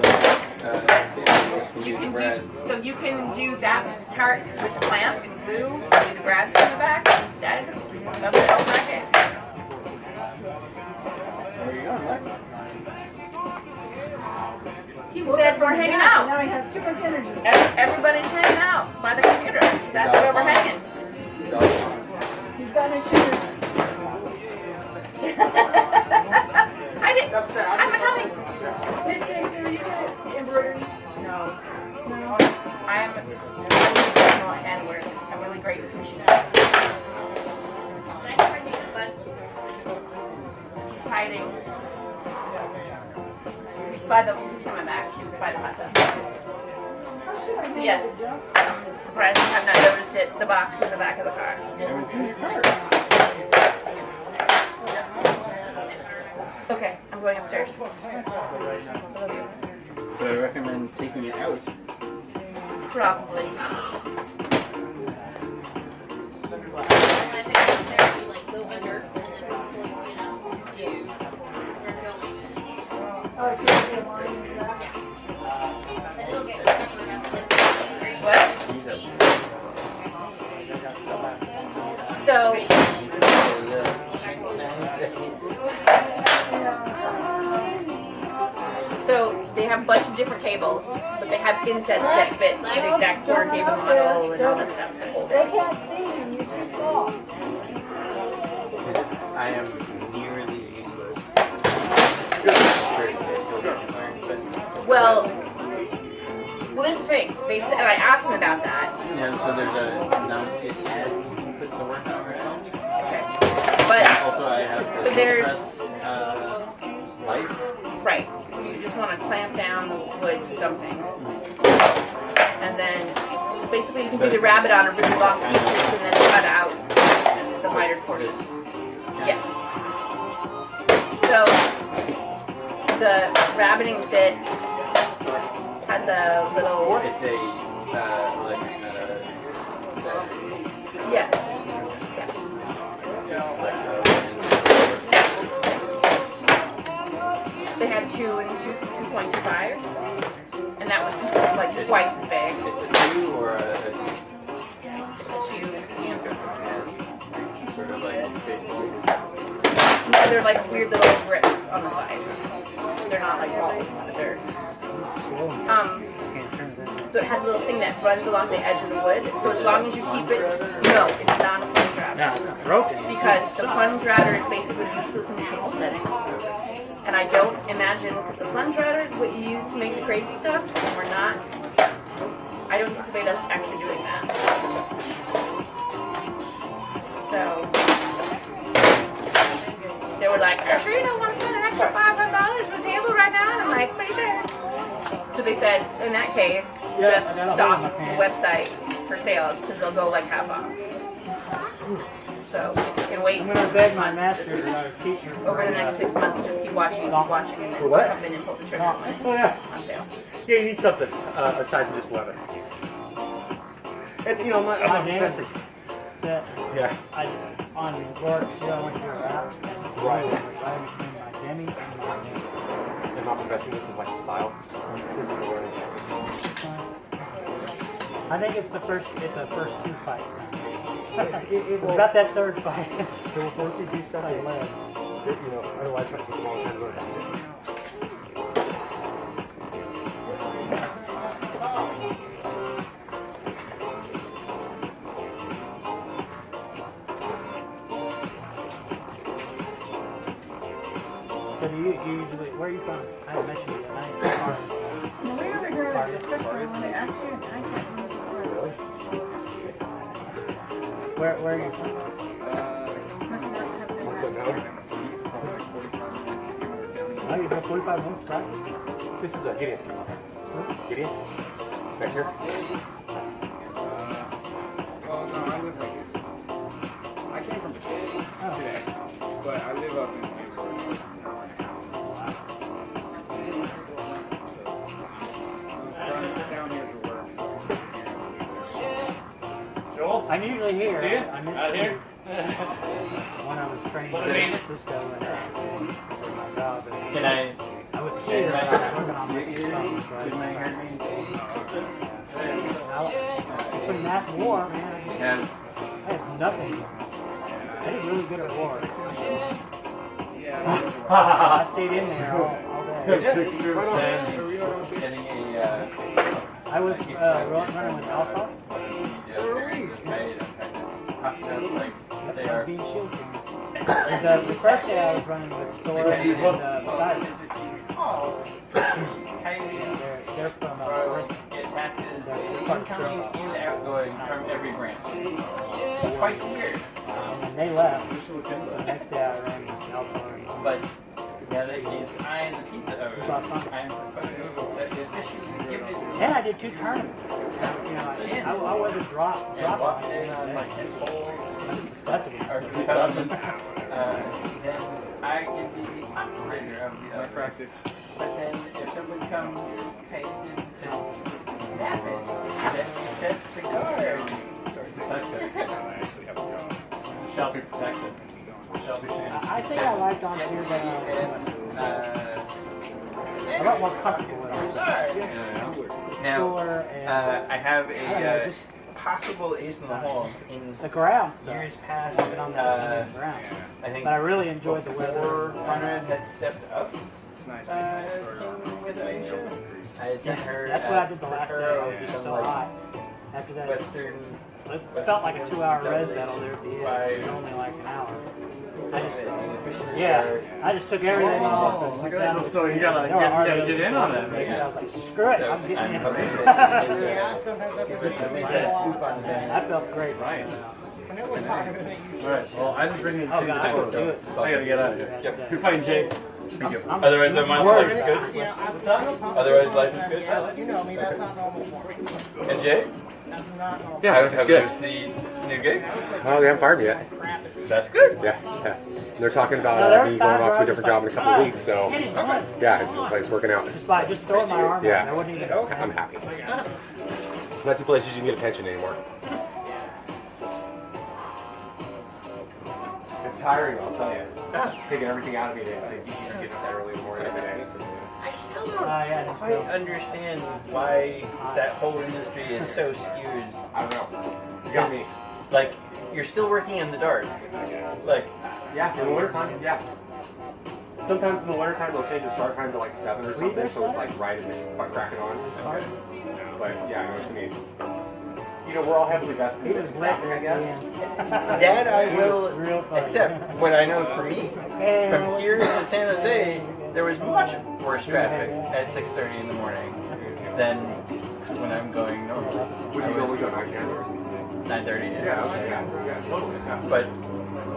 You can do that tart with the clamp and glue and do the brads in the back instead of the L bracket. Where are you going, Lex? He said we're hanging out. Now he has too much energy. Everybody's hanging out by the computer. That's where we're hanging. He's got his shoes. I did. I'm a tummy. This case, you can Sorry, commission. He's hiding. He's coming back. He was by the hot tub. Yes. Surprising, I've not noticed it. The box in the back of the car. Okay, I'm going upstairs. Do I recommend taking it out? Probably. What? So they have a bunch of different cables, but they have insets that fit the exact door cable model and all that stuff that hold They it. can't see you, you just talk. I am nearly useless. Well, this is the thing. They said, and I asked them about that. Yeah, so there's a non-skid head you put the work on right now. Okay. But Also, I have the so there's lights. right. So you just want to clamp down the wood to something, and then basically you can do the rabbit on a really long pieces and then cut out the mitered portions. Yes. So the rabbiting bit has a little. It's a Yeah. They had 2 and 2.25, and that was like twice as big. It's a 2 or a 2? It's a 2. Sort of like basically. No, they're like weird little grips on the side. They're not like walls, but they're so it has a little thing that runs along the edge of the wood. So as long as you keep it, no, it's not a plunge router. No, it's not broken. Because the plunge router is basically useless in the table setting. And I don't imagine, because the plunge router is what you use to make the crazy stuff, and we're not, I don't anticipate us actually doing that. So, they were like, are you sure you don't want to spend an extra $500 for the table right now? And I'm like, pretty sure. So they said, in that case, just stock the website for sales, because they'll go like half off. So if you can wait I'm gonna beg my master teacher over the next 6 months, just keep watching and keep watching, and then For what? come in and pull the trigger when it's Oh yeah. on sale. Yeah, you need something aside from just leather. And you know, I'm not confessing. that Yeah. on work, you know, when you're out, Right. between my demi and my demi. I'm not confessing this is like a style. This is a learning. I think it's the first 2 fights. It It's not that third fight. So once you do stuff like lead, you know, otherwise it takes a long time to learn. So do you usually, where are you from? I haven't mentioned it. I ain't from No, we were here the first time when they asked you, and I can't remember what it was. Where are you from? Must not have been So asked. now, Oh, you got 45 minutes to practice? this is Gideon's camera. Gideon? Back here? Well, no, I live like this. I came from today, but I live up in down here to work. Joel? I'm usually here. See you? I missed Out here? when I was training What in do you mean? Cisco and for my job. And Can I? I was here, but I was working on my phone, so I Did my hair Putting that in war, man. Yeah. I had nothing. I did really good at war. I stayed in there all day. Getting a. I was running with Alpha. They are. Being shielded. The first day I was running with Thor and Cyrus. They're from Get taxes. incoming and outgoing from every branch. Twice a year. And they left. The next day I ran outdoor. But the other is I'm the pizza oven. And I did 2 tournaments. You know, I wasn't dropped walked on in on my whole necessity. Then I can be the operator of the oven. Practice. But then if someone comes to snap it, then we set the guard. Shall be protected. Shall be shamed. I think I liked on here that I'm a lot more comfortable with it. Now, And, I have I don't know, a just possible ace in the hole in the ground stuff. years past. Walking on the ground. I think But I really enjoyed the weather. before Conrad had stepped up It's nice. as king with Asia. I had seen her. That's what I did the last day. It was just so hot. After that, it Western. felt like a 2-hour res battle there at the end. It was only like an hour. I just took everything off. And went down to So you gotta get in on that, man. I was like, screw it, I'm getting in. Yeah, sometimes that's what I felt great. Right. And it was harder than it usually Alright, well, I just bring in Oh, God, I could do it. I gotta get out of here. You're fighting Jake. Otherwise, my life is good. Yeah, Otherwise, life is good. you know me, that's not normal for me. And Jay? That's not normal. Yeah, it's good. Who's the new gig? Oh, they haven't fired me yet. That's good. Yeah. They're talking about me going off to a different job in a couple of weeks, so yeah, it's working out. Just throwing my arm Yeah. out. I wasn't even I'm happy. Not 2 places you can get attention anymore. It's tiring, I'll tell you. It's taking everything out of me to get up that early in the morning every day. I still don't quite understand why that whole industry is so skewed. I don't know. You got me. Like, you're still working in the dark. Like, yeah, in the wintertime, yeah. Sometimes in the wintertime they'll change the start time to like 7 or something, so it's like right in the cracking on. Okay. But yeah, I know what you mean. You know, we're all heavily vested in this traffic, I guess. that I will accept. What I know for me, from here to San Jose, there was much worse traffic at 6:30 in the morning than when I'm going normal. Would you normally go 9 9:30. Yeah, okay, yeah, totally. Yeah. But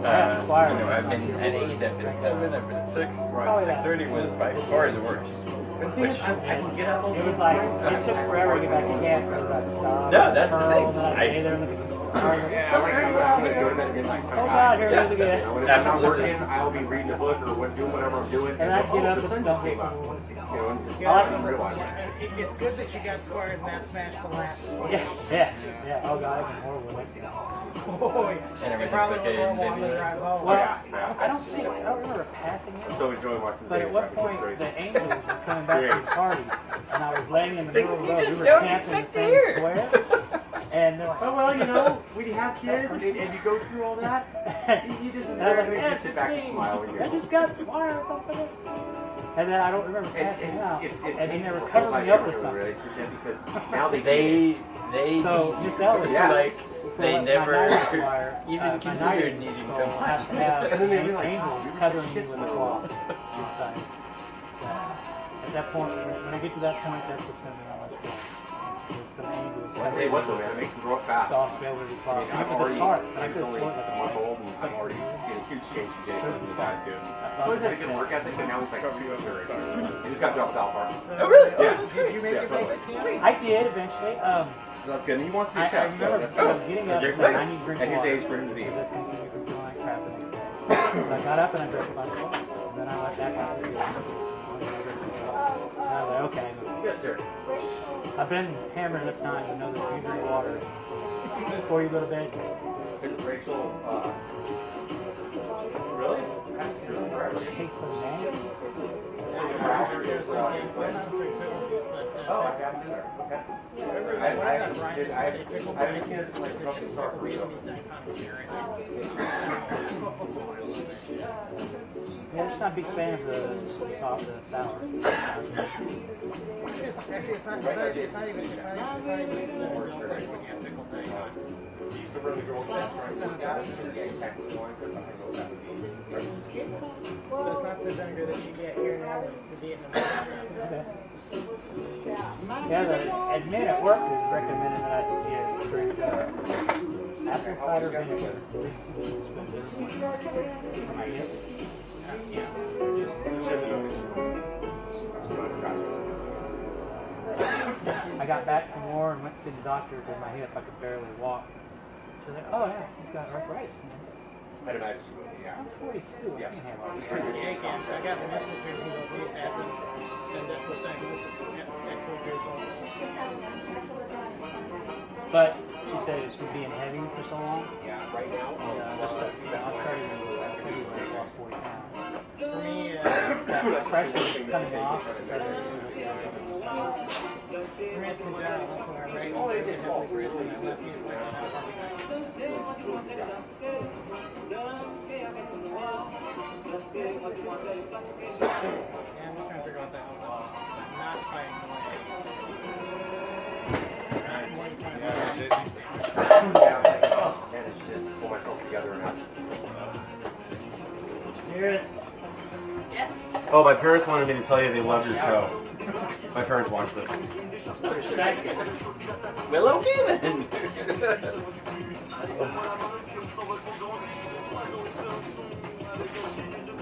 I've been at 8, I've been at 7, I've been at 6. 6:30 was by far the worst. Which I can get up. It was like, it took forever to get back to camp because I stopped. No, that's the thing. I lay there and look at the stars. I'm always going to that midnight kind of Oh God, here it is again. When I'm not working, I'll be reading a book or doing whatever I'm doing. And I'd get up the and sun stuff. just came up. You know, and just I like didn't realize it. It's good that you got squared in that smash the last one. Yeah. Oh God, I've been horrible. Oh, yeah. And It everything's probably okay was and on the maybe. drive home. Well, I don't remember passing it. So enjoy watching the But at game. what point the Angels were coming back to the party, and I was laying in the middle of the road. We were don't camping in the expect to same hear. square, and they're like, Oh, well, you know, when you have kids and you go through all that, you just and I'm like, You yes, sit back and it's me. smile when you I just got some wire up in it. And then I don't remember passing out, and then they were covering me up with something. Relationship because now they So Giselle was like, they my never night wire, even my considered night needing will someone. have to have And then they an realize, angel wow, covering me with a cloth inside. At that point, when I get to that point, that's what's going to be on my foot. There's some angels I'll tell you what though, man, it makes them grow up fast. soft velvety I cloth. mean, I've It was already, hard, but I he's could only sort like a month old, and I've already seen a huge change in Jason and his attitude. He always had a good work ethic, but now he's like super serious. He just got dropped out far. Oh, really? Yeah. Did you make Yeah, it totally. make it camp? I did eventually. So that's good. And he wants to be I a chef, so remember that's I was getting up You're and I nice. need to drink At his water. age for him to be. Because that's going to keep me from feeling like crap the next day. So I got up and I drank about 12. And then I went back out to the I was like, okay. Yes, sir. I've been hammered enough times to know that you drink water before you go to bed. Rachel, really? It tastes so nasty. oh, I got it in there. Okay. I haven't seen it since like roughly start. Yeah, I'm just not a big fan of the sour. It's not even for the girls' best friend was got it. Yeah, exactly. One, because I know that would be. Well, that's not the vinegar that you get here now that's the Vietnam restaurant. Yeah, the admin at work is recommending that I drink apple cider vinegar. For my hip. I got back from war and went to see the doctor because my hip, I could barely walk. She was like, oh yeah, you've got arthritis. I'd imagine she would, yeah. I'm 42, I can't have arthritis. Yeah, you can't. I got meniscus surgery that these happen, and that's what's next week years old. But she said it's from being heavy for so long. Yeah, right now. I started to heavyweight, lost 40 pounds. For me, That pressure is coming off. for me it's congenital. That's where I right now I heavily breathe when I left you. Yeah, I'm just trying to figure out that one. Not fighting the Managed to pull myself together enough. Cheers. Yes. Oh, my parents wanted me to tell you they love your show. My parents watch this. Well, okay then.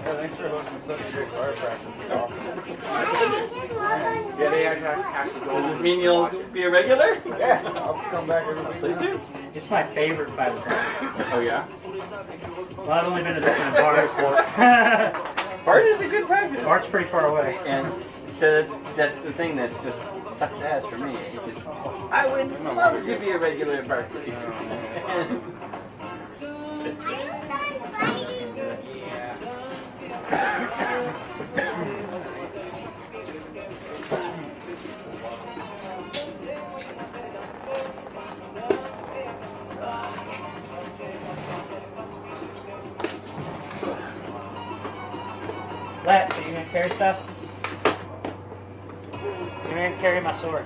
Thanks for hosting such a great bar practice. It's awesome. Yeah, they actually go. Does this mean you'll be a regular? Yeah, I'll come back every week. Please do. It's my favorite by the time. Oh yeah. Well, I've only been to this kind of bar before. Bart is a good practice. Bart's pretty far away. And so that's the thing that just sucks ass for me. I would love to be a regular at Barclays. Lat, so you gonna carry stuff? You're gonna carry my sword.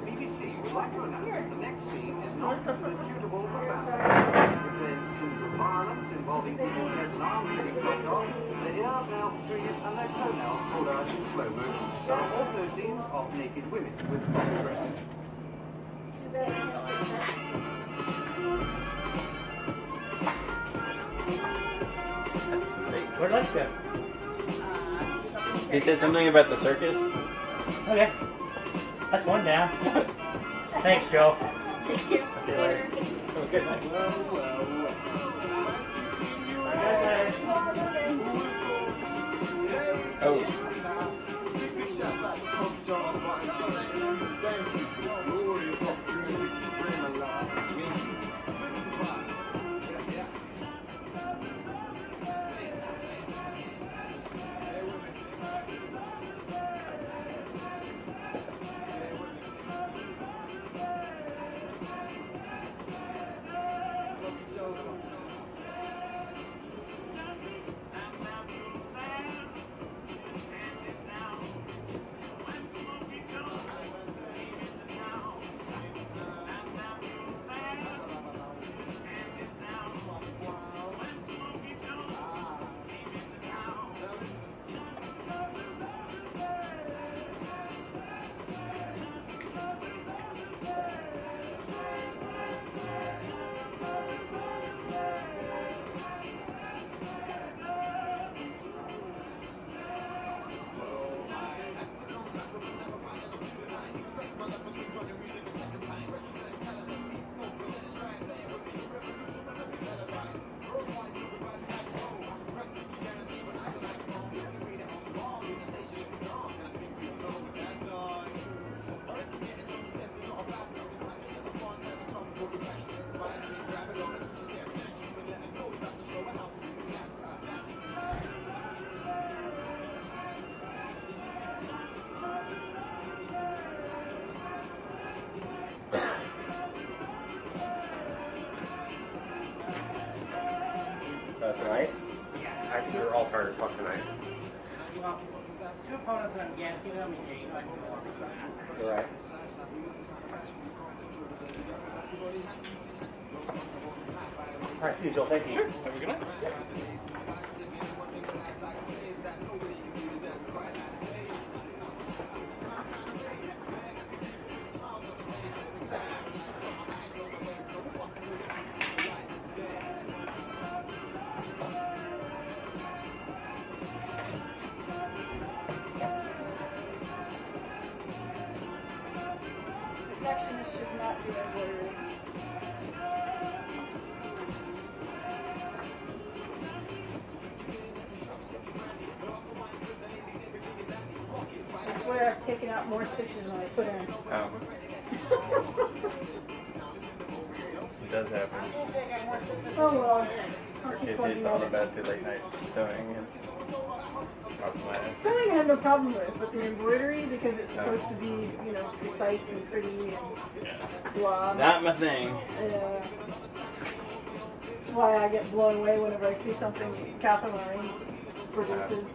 BBC would like to announce that the next scene is not suitable for family. It presents scenes of violence involving people as an arm being cut off, their ears nailed to trees and their toenails pulled out in slow motion. There are also scenes of naked women with proper dresses. Where'd Lex go? He said something about the circus. Okay. That's one down. Thanks, Joe. Thank you. See you later. Okay, thanks. Oh. Tonight? We're all tired as fuck tonight. Well, two opponents and I'm against, you know me, Jay, you know I can go on. You're right. All right, see you, Joel. Thank you. Sure. Have a good night. Perfectionists should not do embroidery. I swear I've taken out more stitches than I put in. It does happen. Oh well. I'll keep It's plugging all in. about the late night sewing. Off my ass. Sewing I have no problem with, but the embroidery, because it's supposed to be, you know, precise and pretty and blah. Not my thing. Yeah. That's why I get blown away whenever I see something Catherine produces.